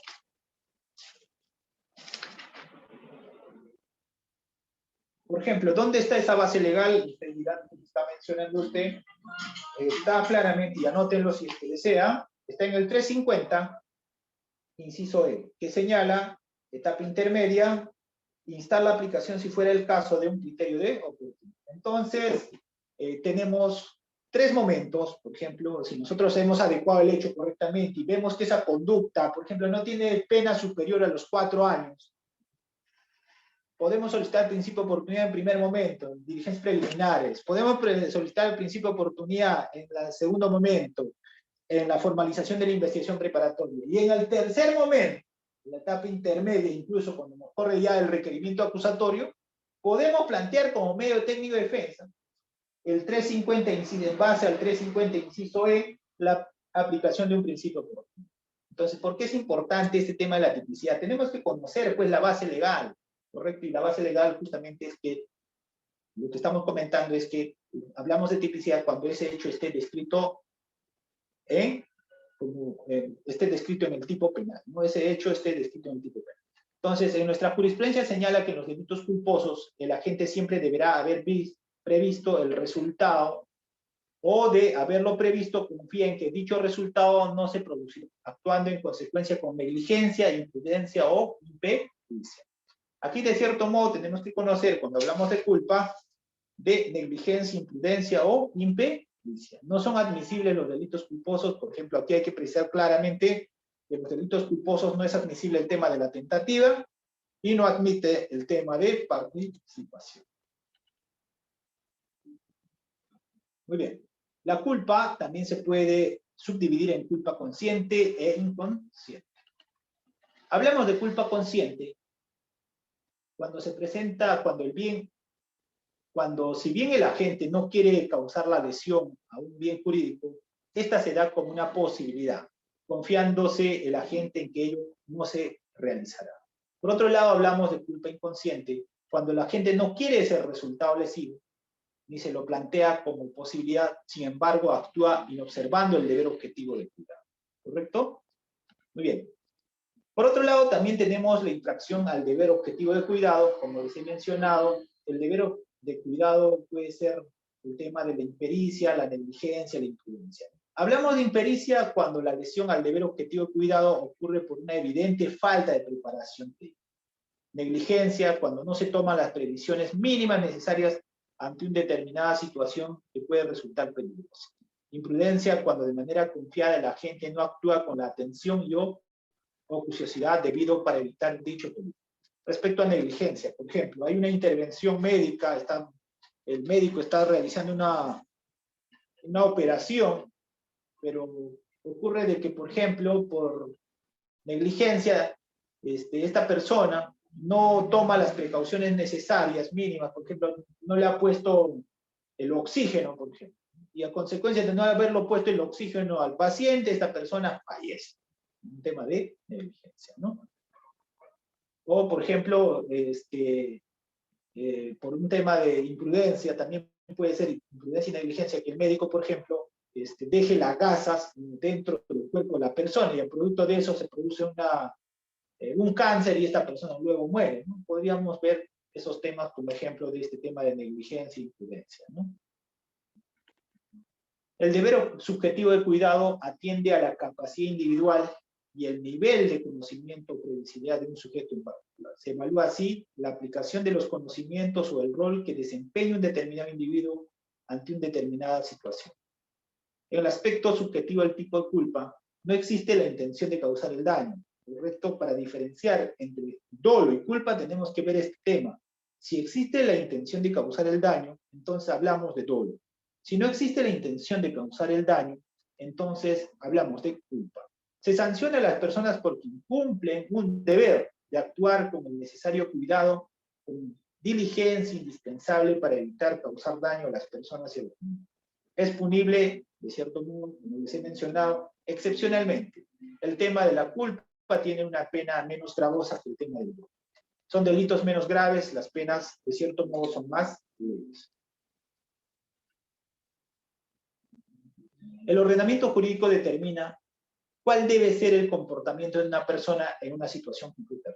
por ejemplo, ¿dónde está esa base legal? Usted dirá, está mencionando usted, está claramente, y anótenlo si es que desea, está en el 350, inciso E, que señala etapa intermedia, instar la aplicación si fuera el caso de un criterio de oportunidad. Entonces, tenemos 3 momentos, por ejemplo, si nosotros hemos adecuado el hecho correctamente y vemos que esa conducta, por ejemplo, no tiene pena superior a los 4 años, podemos solicitar el principio de oportunidad en primer momento, en diligencias preliminares. Podemos solicitar el principio de oportunidad en el segundo momento, en la formalización de la investigación preparatoria. Y en el tercer momento, en la etapa intermedia, incluso cuando nos corre ya el requerimiento acusatorio, podemos plantear como medio técnico de defensa el 350 en base al 350 inciso E, la aplicación de un principio de oportunidad. Entonces, ¿por qué es importante este tema de la tipicidad? Tenemos que conocer, pues, la base legal. ¿Correcto? Y la base legal justamente es que lo que estamos comentando es que hablamos de tipicidad cuando ese hecho esté descrito como esté descrito en el tipo penal, ¿no? Ese hecho esté descrito en el tipo penal. Entonces, en nuestra jurisprudencia señala que en los delitos culposos el agente siempre deberá haber previsto el resultado, o de haberlo previsto confía en que dicho resultado no se producirá, actuando en consecuencia con negligencia, imprudencia o impericia. Aquí, de cierto modo, tenemos que conocer, cuando hablamos de culpa, de negligencia, imprudencia o impericia. No son admisibles los delitos culposos. Por ejemplo, aquí hay que precisar claramente que los delitos culposos no es admisible el tema de la tentativa y no admite el tema de participación. Muy bien. La culpa también se puede subdividir en culpa consciente e inconsciente. Hablamos de culpa consciente cuando se presenta, si bien el agente no quiere causar la lesión a un bien jurídico, esta se da como una posibilidad, confiándose el agente en que ello no se realizará. Por otro lado, hablamos de culpa inconsciente cuando el agente no quiere ese resultado lesivo, ni se lo plantea como posibilidad, sin embargo, actúa inobservando el deber objetivo de cuidado. ¿Correcto? Muy bien. Por otro lado, también tenemos la infracción al deber objetivo de cuidado. Como les he mencionado, el deber de cuidado puede ser el tema de la impericia, la negligencia, la imprudencia. Hablamos de impericia cuando la lesión al deber objetivo de cuidado ocurre por una evidente falta de preparación técnica. Negligencia cuando no se toman las previsiones mínimas necesarias ante una determinada situación que puede resultar peligrosa. Imprudencia cuando de manera confiada el agente no actúa con la atención o curiosidad debido para evitar dicho peligro. Respecto a negligencia, por ejemplo, hay una intervención médica, el médico está realizando una operación, pero ocurre de que, por ejemplo, por negligencia, esta persona no toma las precauciones necesarias, mínimas, por ejemplo, no le ha puesto el oxígeno, por ejemplo, y a consecuencia de no haberlo puesto el oxígeno al paciente, esta persona fallece. Un tema de negligencia, ¿no? O, por ejemplo, por un tema de imprudencia, también puede ser imprudencia y negligencia, que el médico, por ejemplo, deje las gasas dentro del cuerpo de la persona, y el producto de eso se produce un cáncer y esta persona luego muere, ¿no? Podríamos ver esos temas como ejemplo de este tema de negligencia e imprudencia, ¿no? El deber subjetivo de cuidado atiende a la capacidad individual y el nivel de conocimiento o previsibilidad de un sujeto en particular. Se evalúa así la aplicación de los conocimientos o el rol que desempeña un determinado individuo ante una determinada situación. En el aspecto subjetivo del tipo de culpa, no existe la intención de causar el daño. ¿Correcto? Para diferenciar entre dolo y culpa tenemos que ver este tema. Si existe la intención de causar el daño, entonces hablamos de dolo. Si no existe la intención de causar el daño, entonces hablamos de culpa. Se sanciona a las personas porque incumplen un deber de actuar con el necesario cuidado, con diligencia indispensable para evitar causar daño a las personas y a los niños. Es punible, de cierto modo, como les he mencionado, excepcionalmente. El tema de la culpa tiene una pena menos gravosa que el tema del dolo. Son delitos menos graves, las penas, de cierto modo, son más leves. El ordenamiento jurídico determina cuál debe ser el comportamiento de una persona en una situación concreta.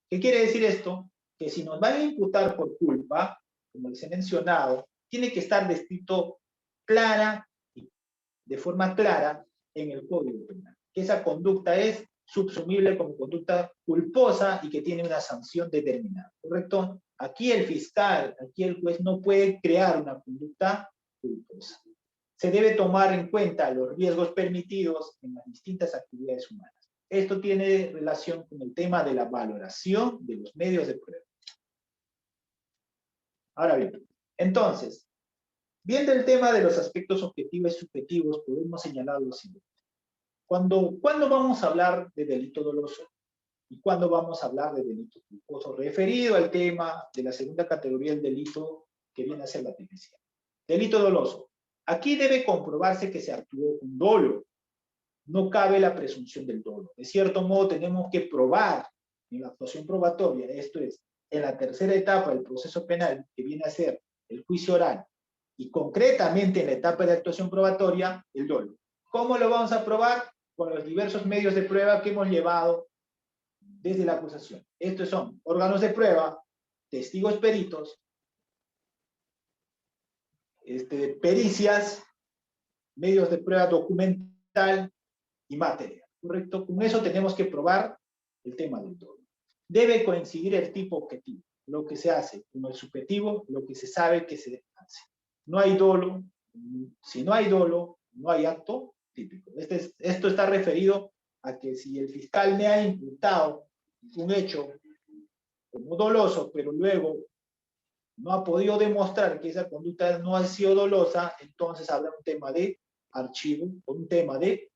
¿Qué quiere decir esto? Que si nos van a imputar por culpa, como les he mencionado, tiene que estar descrito de forma clara en el Código Penal. Que esa conducta es subsumible como conducta culposa y que tiene una sanción determinada, ¿correcto? Aquí el fiscal, aquí el juez no puede crear una conducta culposa. Se debe tomar en cuenta los riesgos permitidos en las distintas actividades humanas. Esto tiene relación con el tema de la valoración de los medios de prueba. Ahora bien, entonces, viendo el tema de los aspectos objetivos y subjetivos, podemos señalar lo siguiente. ¿Cuándo vamos a hablar de delito doloso? ¿Y cuándo vamos a hablar de delito culposo? Referido al tema de la segunda categoría del delito que viene a ser la tipicidad. Delito doloso. Aquí debe comprobarse que se actuó con dolo. No cabe la presunción del dolo. De cierto modo, tenemos que probar en la actuación probatoria, esto es, en la tercera etapa del proceso penal, que viene a ser el juicio oral, y concretamente en la etapa de actuación probatoria, el dolo. ¿Cómo lo vamos a probar? Con los diversos medios de prueba que hemos llevado desde la acusación. Estos son órganos de prueba, testigos peritos, pericias, medios de prueba documental y material, ¿correcto? Con eso tenemos que probar el tema del dolo. Debe coincidir el tipo objetivo, lo que se hace, con el subjetivo, lo que se sabe que se hace. No hay dolo, si no hay dolo, no hay acto típico. Esto está referido a que si el fiscal me ha imputado un hecho como doloso, pero luego no ha podido demostrar que esa conducta no ha sido dolosa, entonces habrá un tema de archivo, un tema de,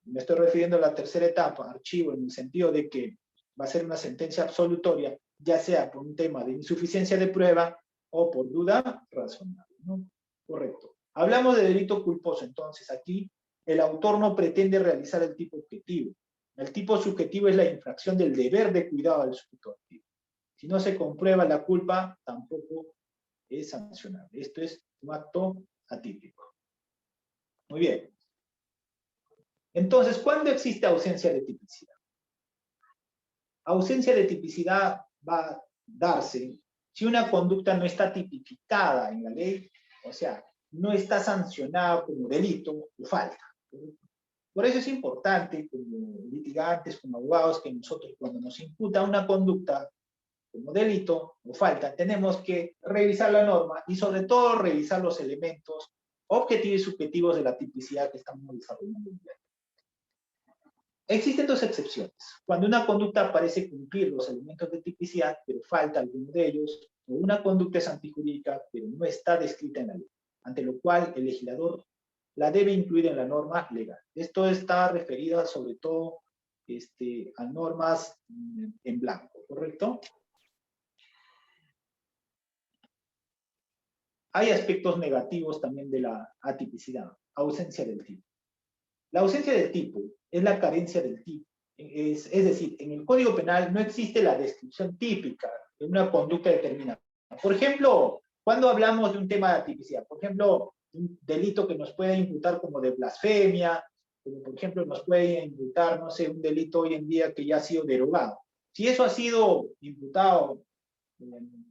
me estoy refiriendo a la tercera etapa, archivo, en el sentido de que va a ser una sentencia absolutoria, ya sea por un tema de insuficiencia de prueba o por duda razonable, ¿no? Correcto. Hablamos de delito culposo, entonces aquí el autor no pretende realizar el tipo objetivo. El tipo subjetivo es la infracción del deber de cuidado del sujeto activo. Si no se comprueba la culpa, tampoco es sancionable. Esto es un acto atípico. Muy bien. Entonces, ¿cuándo existe ausencia de tipicidad? Ausencia de tipicidad va a darse si una conducta no está tipificada en la ley, o sea, no está sancionada como delito o falta. Por eso es importante, como litigantes, como abogados, que nosotros cuando nos imputa una conducta como delito o falta, tenemos que revisar la norma y sobre todo revisar los elementos objetivos y subjetivos de la tipicidad que estamos desarrollando. Existen dos excepciones. Cuando una conducta parece cumplir los elementos de tipicidad, pero falta alguno de ellos, o una conducta es antijurídica, pero no está descrita en la ley, ante lo cual el legislador la debe incluir en la norma legal. Esto está referido sobre todo a normas en blanco, ¿correcto? Hay aspectos negativos también de la atipicidad, ausencia del tipo. La ausencia del tipo es la carencia del tipo. Es decir, en el Código Penal no existe la descripción típica de una conducta determinada. Por ejemplo, cuando hablamos de un tema de atipicidad, por ejemplo, un delito que nos puede imputar como de blasfemia, como por ejemplo nos puede imputar, no sé, un delito hoy en día que ya ha sido derogado. Si eso ha sido imputado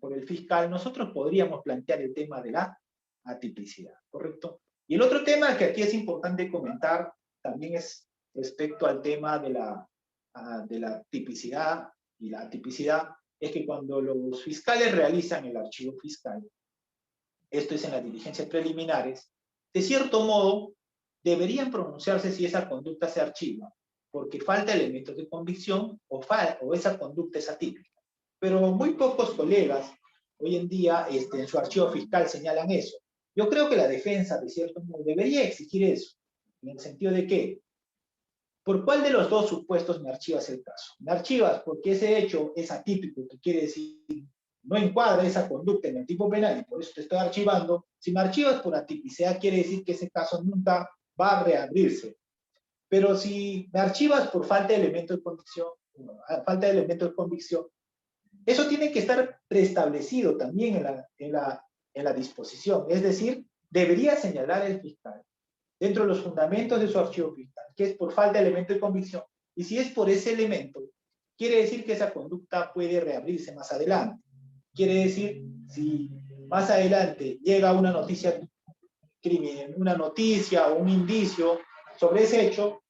por el fiscal, nosotros podríamos plantear el tema de la atipicidad, ¿correcto? Y el otro tema que aquí es importante comentar también es respecto al tema de la tipicidad y la atipicidad, es que cuando los fiscales realizan el archivo fiscal, esto es en las diligencias preliminares, de cierto modo deberían pronunciarse si esa conducta se archiva, porque falta elementos de convicción o esa conducta es atípica. Pero muy pocos colegas hoy en día en su archivo fiscal señalan eso. Yo creo que la defensa, de cierto modo, debería exigir eso, en el sentido de que, ¿por cuál de los dos supuestos me archivas el caso? Me archivas porque ese hecho es atípico, que quiere decir, no encuadra esa conducta en el tipo penal y por eso te estoy archivando. Si me archivas por atipicidad, quiere decir que ese caso nunca va a reabrirse. Pero si me archivas por falta de elementos de convicción, eso tiene que estar preestablecido también en la disposición. Es decir, debería señalar el fiscal, dentro de los fundamentos de su archivo fiscal, que es por falta de elemento de convicción. Y si es por ese elemento, quiere decir que esa conducta puede reabrirse más adelante. Quiere decir, si más adelante llega una noticia o un indicio sobre ese hecho,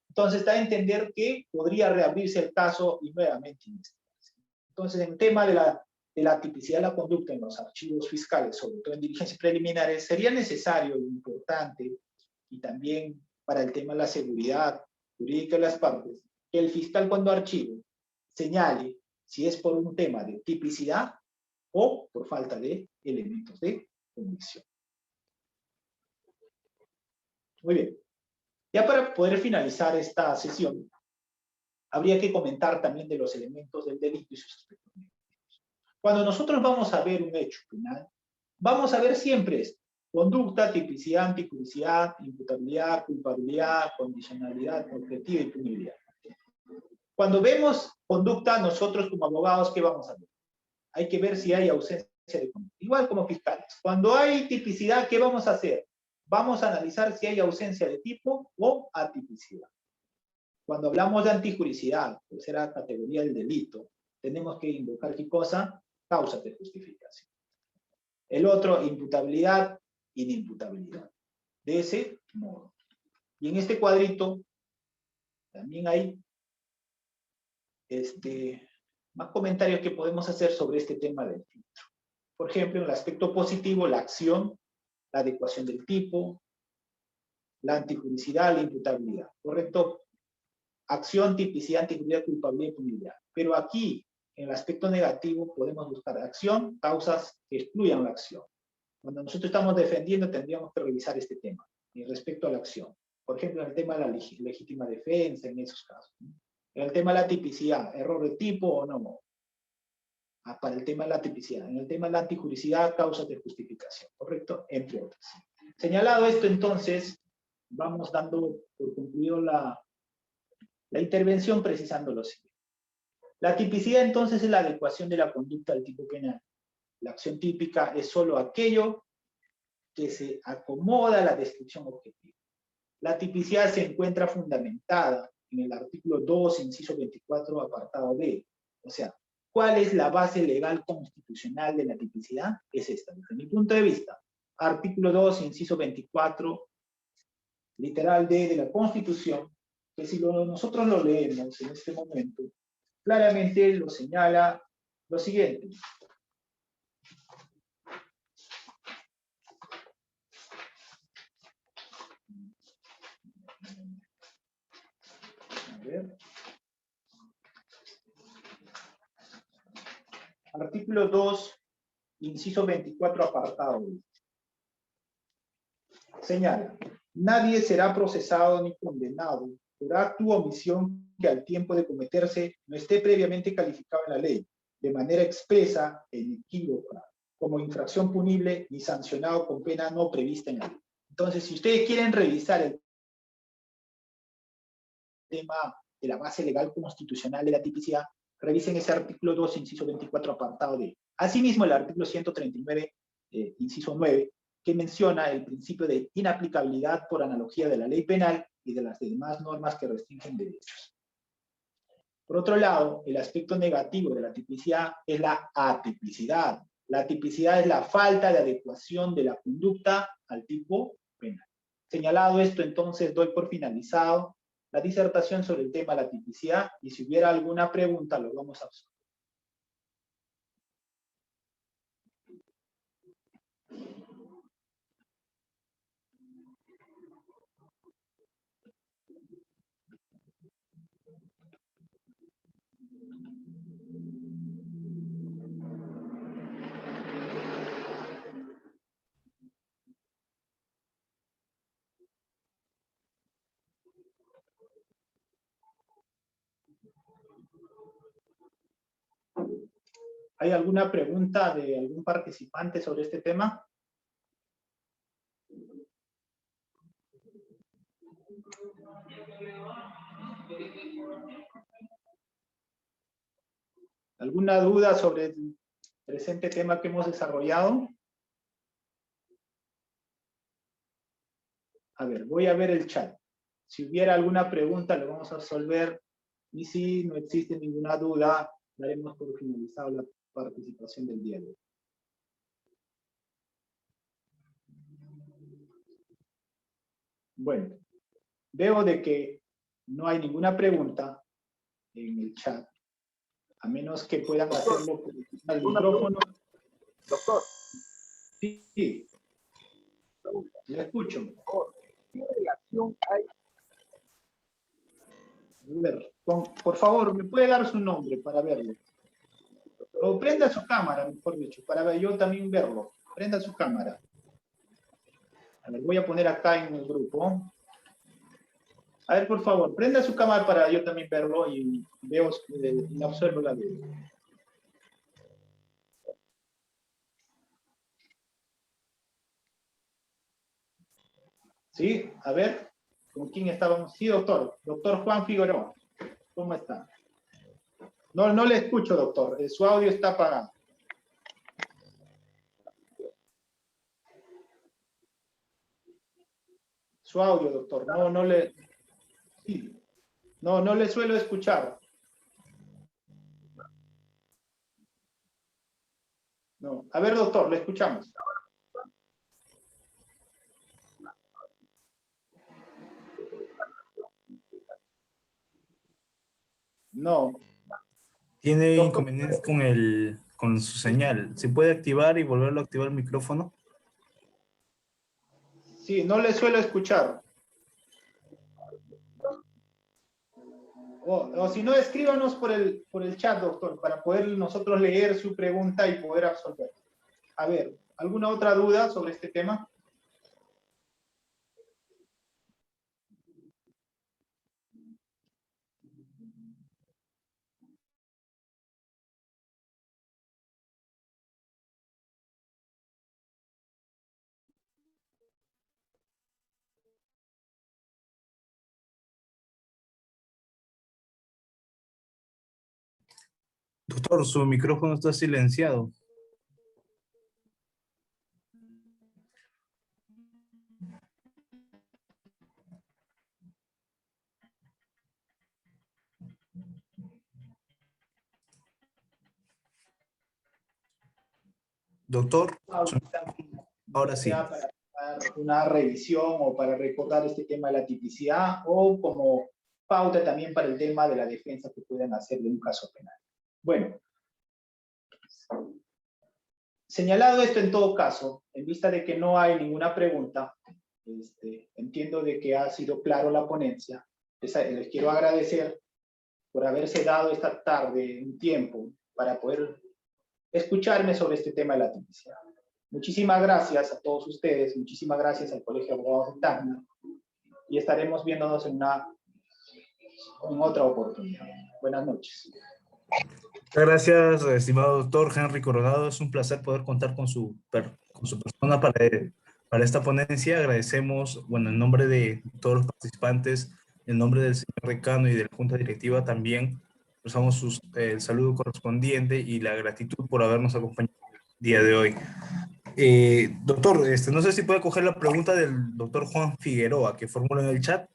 entonces da a entender que podría reabrirse el caso y nuevamente investigarse. Entonces, en el tema de la tipicidad de la conducta en los archivos fiscales, sobre todo en diligencias preliminares, sería necesario e importante, y también para el tema de la seguridad jurídica de las partes, que el fiscal cuando archive señale si es por un tema de tipicidad o por falta de elementos de convicción. Muy bien. Ya para poder finalizar esta sesión, habría que comentar también de los elementos del delito y sus aspectos negativos. Cuando nosotros vamos a ver un hecho penal, vamos a ver siempre esto: conducta, tipicidad, antijudicidad, imputabilidad, culpabilidad, condicionalidad, objetiva y punibilidad. Cuando vemos conducta, nosotros como abogados, ¿qué vamos a ver? Hay que ver si hay ausencia de conducta. Igual como fiscales. Cuando hay tipicidad, ¿qué vamos a hacer? vamos a analizar si hay ausencia de tipo o atipicidad. Cuando hablamos de antijuricidad, que será categoría del delito, tenemos que invocar ¿qué cosa? Causas de justificación. El otro, imputabilidad, inimputabilidad. De ese modo. Y en este cuadrito también hay más comentarios que podemos hacer sobre este tema del filtro. Por ejemplo, en el aspecto positivo, la acción, la adecuación del tipo, la antijuricidad, la imputabilidad. ¿Correcto? Acción, tipicidad, antijuricidad, culpabilidad y punibilidad. Pero aquí, en el aspecto negativo, podemos buscar acción, causas que excluyan la acción. Cuando nosotros estamos defendiendo, tendríamos que revisar este tema, respecto a la acción. Por ejemplo, en el tema de la legítima defensa, en esos casos. En el tema de la tipicidad, error de tipo o no. Para el tema de la tipicidad. En el tema de la antijuricidad, causas de justificación, ¿correcto? Entre otras. Señalado esto, entonces, vamos dando por concluido la intervención precisando lo siguiente. La tipicidad, entonces, es la adecuación de la conducta al tipo penal. La acción típica es solo aquello que se acomoda a la descripción objetiva. La tipicidad se encuentra fundamentada en el artículo 2, inciso 24, apartado B. O sea, ¿cuál es la base legal constitucional de la tipicidad? Es esta, desde mi punto de vista. Artículo 2, inciso 24, literal D de la Constitución, que si nosotros lo leemos en este momento, claramente lo señala lo siguiente. A ver. Artículo 2, inciso 24, apartado 1. Señala, nadie será procesado ni condenado por acto u omisión que al tiempo de cometerse no esté previamente calificado en la ley, de manera expresa e inequívoca, como infracción punible ni sancionado con pena no prevista en la ley. Entonces, si ustedes quieren revisar el tema de la base legal constitucional de la tipicidad, revisen ese artículo 2, inciso 24, apartado D. Asimismo, el artículo 139, inciso 9, que menciona el principio de inaplicabilidad por analogía de la ley penal y de las demás normas que restringen derechos. Por otro lado, el aspecto negativo de la tipicidad es la atipicidad. La tipicidad es la falta de adecuación de la conducta al tipo penal. Señalado esto, entonces, doy por finalizado la disertación sobre el tema de la tipicidad, y si hubiera alguna pregunta, lo vamos a observar. ¿Hay alguna pregunta de algún participante sobre este tema? ¿Alguna duda sobre el presente tema que hemos desarrollado? A ver, voy a ver el chat. Si hubiera alguna pregunta, lo vamos a resolver. Y si no existe ninguna duda, daremos por finalizado la participación del día de hoy. Bueno, veo de que no hay ninguna pregunta en el chat, a menos que puedan hacerlo por el micrófono. Doctor. Sí, le escucho. ¿Qué relación hay? A ver, por favor, ¿me puede dar su nombre para verlo? O prenda su cámara, mejor dicho, para yo también verlo. Prenda su cámara. A ver, voy a poner acá en el grupo. A ver, por favor, prenda su cámara para yo también verlo y veo y observo la ley. Sí, a ver, ¿con quién estábamos? Sí, doctor. Doctor Juan Figueroa. ¿Cómo está? No le escucho, doctor. Su audio está apagado. su audio, doctor. Sí. No le suelo escuchar. No. A ver, doctor, le escuchamos. No. Tiene Doctor. inconvenientes con su señal. ¿Se puede activar y volverlo a activar el micrófono? Sí, no le suelo escuchar. O si no, escríbanos por el chat, doctor, para poder nosotros leer su pregunta y poder absolver. A ver, ¿alguna otra duda sobre este tema? Doctor, su micrófono está silenciado. Doctor, ahora sí. Sea para dar una revisión o para recordar este tema de la tipicidad o como pauta también para el tema de la defensa que puedan hacer de un caso penal. Bueno, señalado esto en todo caso, en vista de que no hay ninguna pregunta, entiendo de que ha sido claro la ponencia. Les quiero agradecer por haberse dado esta tarde un tiempo para poder escucharme sobre este tema de la tipicidad. Muchísimas gracias a todos ustedes, muchísimas gracias al Colegio de Abogados de Tacna, y estaremos viéndonos en otra oportunidad. Buenas noches. Muchas gracias, estimado doctor Henry Coronado. Es un placer poder contar con su persona para esta ponencia. Agradecemos, bueno, en nombre de todos los participantes, en nombre del señor decano y de la Junta Directiva también, expresamos el saludo correspondiente y la gratitud por habernos acompañado el día de hoy. Doctor, no sé si puede coger la pregunta del doctor Juan Figueroa que formula en el chat.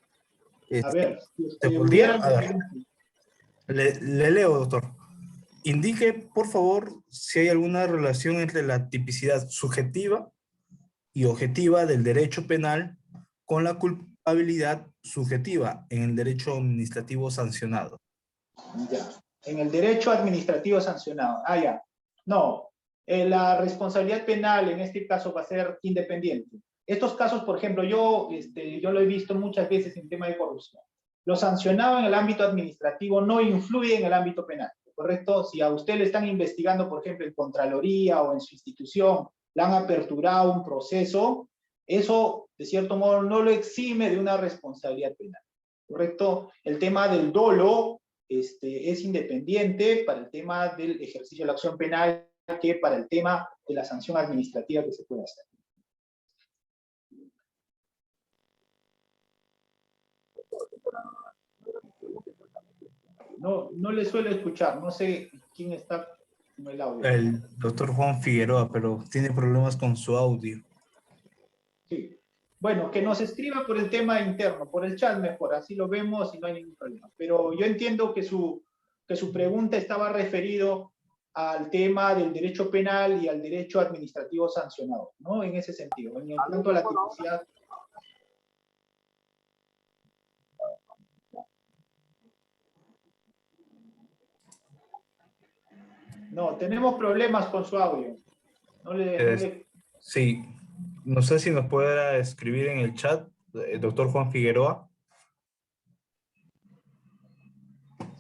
A ver, si ¿Se hubiera... podría? A ver, le leo, doctor. Indique, por favor, si hay alguna relación entre la tipicidad subjetiva y objetiva del derecho penal con la culpabilidad subjetiva en el derecho administrativo sancionado. Ya. En el derecho administrativo sancionado. Ah, ya. No. La responsabilidad penal en este caso va a ser independiente. Estos casos, por ejemplo, yo lo he visto muchas veces en tema de corrupción. Lo sancionado en el ámbito administrativo no influye en el ámbito penal, ¿correcto? Si a usted le están investigando, por ejemplo, en Contraloría o en su institución, le han aperturado un proceso, eso, de cierto modo, no lo exime de una responsabilidad penal, ¿correcto? El tema del dolo es independiente para el tema del ejercicio de la acción penal que para el tema de la sanción administrativa que se puede hacer. No le suelo escuchar, no sé quién está con el audio. El doctor Juan Figueroa, pero tiene problemas con su audio. Sí. Bueno, que nos escriba por el tema interno, por el chat mejor, así lo vemos y no hay ningún problema. Pero yo entiendo que su pregunta estaba referido al tema del derecho penal y al derecho administrativo sancionado, ¿no? En ese sentido, en cuanto a la tipicidad. No, tenemos problemas con su audio. Sí, no sé si nos puede escribir en el chat, doctor Juan Figueroa.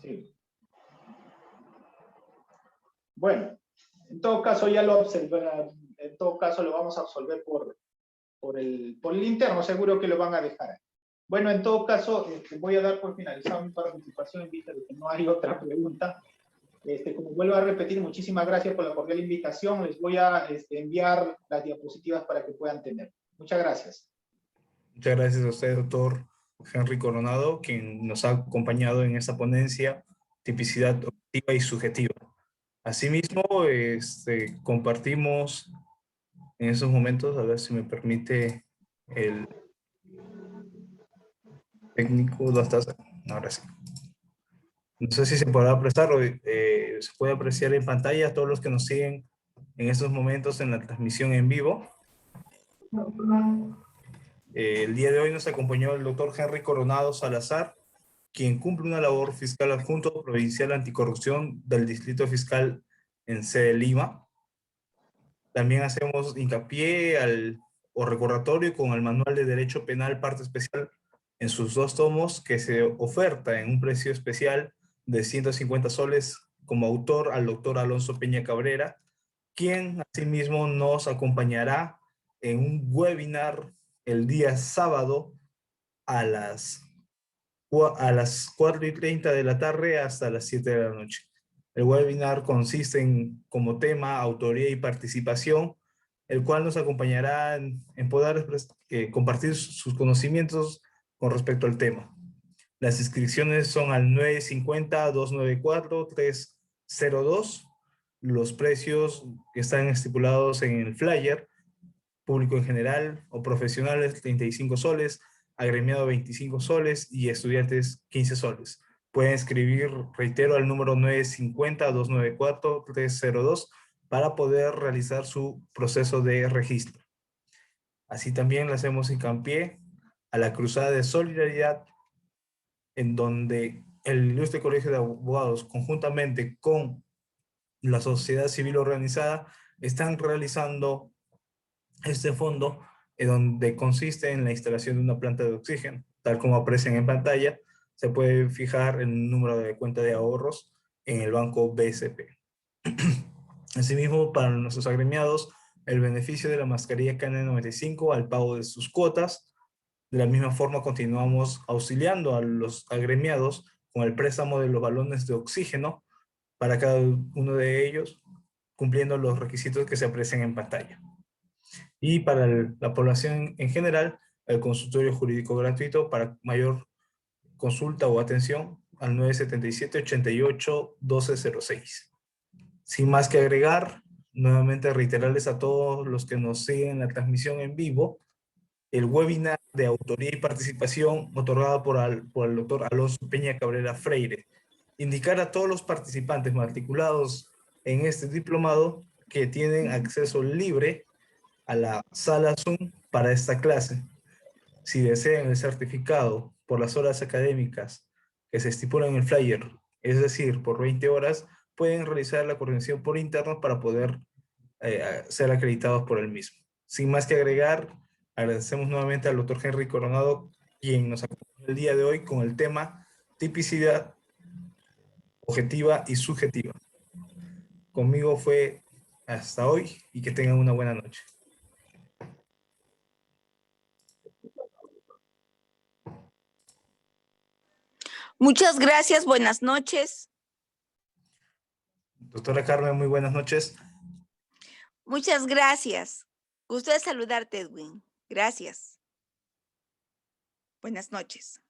Sí. Bueno, en todo caso ya lo observará, en todo caso lo vamos a absolver por el interno, seguro que lo van a dejar. Bueno, en todo caso, voy a dar por finalizado mi participación en vista de que no hay otra pregunta. Como vuelvo a repetir, muchísimas gracias por la cordial invitación. Les voy a enviar las diapositivas para que puedan tener. Muchas gracias. Muchas gracias a usted, doctor Henry Coronado, quien nos ha acompañado en esta ponencia, tipicidad objetiva y subjetiva. Asimismo, compartimos en esos momentos, a ver si me permite Técnico, ¿dónde estás? Ahora sí. No sé si se podrá apreciar o se puede apreciar en pantalla todos los que nos siguen en estos momentos en la transmisión en vivo. El día de hoy nos acompañó el doctor Henry Coronado Salazar, quien cumple una labor fiscal adjunto provincial anticorrupción del Distrito Fiscal en sede Lima. También hacemos hincapié o recordatorio con el Manual de Derecho Penal Parte Especial en sus 2 tomos, que se oferta en un precio especial de 150 soles como autor al doctor Alonso Peña Cabrera, quien asimismo nos acompañará en un webinar el día sábado a las 4:30 de la tarde hasta las 7 de la noche. El webinar consiste en, como tema, autoría y participación, el cual nos acompañará en poder compartir sus conocimientos con respecto al tema. Las inscripciones son al 950-294-302. Los precios que están estipulados en el flyer, público en general o profesionales 35 soles, agremiado 25 soles y estudiantes 15 soles. Pueden escribir, reitero, al número 950-294-302 para poder realizar su proceso de registro. Así también le hacemos hincapié a la Cruzada de Solidaridad, en donde el Ilustre Colegio de Abogados, conjuntamente con la sociedad civil organizada, están realizando este fondo, donde consiste en la instalación de una planta de oxígeno. Tal como aprecian en pantalla, se puede fijar el número de cuenta de ahorros en el banco BCP. Asimismo, para nuestros agremiados, el beneficio de la mascarilla KN95 al pago de sus cuotas. De la misma forma, continuamos auxiliando a los agremiados con el préstamo de los balones de oxígeno para cada uno de ellos, cumpliendo los requisitos que se aprecian en pantalla. Y para la población en general, el consultorio jurídico gratuito para mayor consulta o atención al 977-88-1206. Sin más que agregar, nuevamente reiterarles a todos los que nos siguen en la transmisión en vivo, el webinar de autoría y participación otorgado por el doctor Alonso Peña Cabrera Freire. Indicar a todos los participantes matriculados en este diplomado que tienen acceso libre a la sala Zoom para esta clase. Si desean el certificado por las horas académicas que se estipulan en el flyer, es decir, por 20 horas, pueden realizar la coordinación por interno para poder ser acreditados por el mismo. Sin más que agregar, agradecemos nuevamente al doctor Henry Coronado, quien nos acompañó el día de hoy con el tema tipicidad objetiva y subjetiva. Conmigo fue hasta hoy y que tengan una buena noche. Muchas gracias, buenas noches. Doctora Carmen, muy buenas noches. Muchas gracias. Gusto de saludarte, Edwin. Gracias. Buenas noches.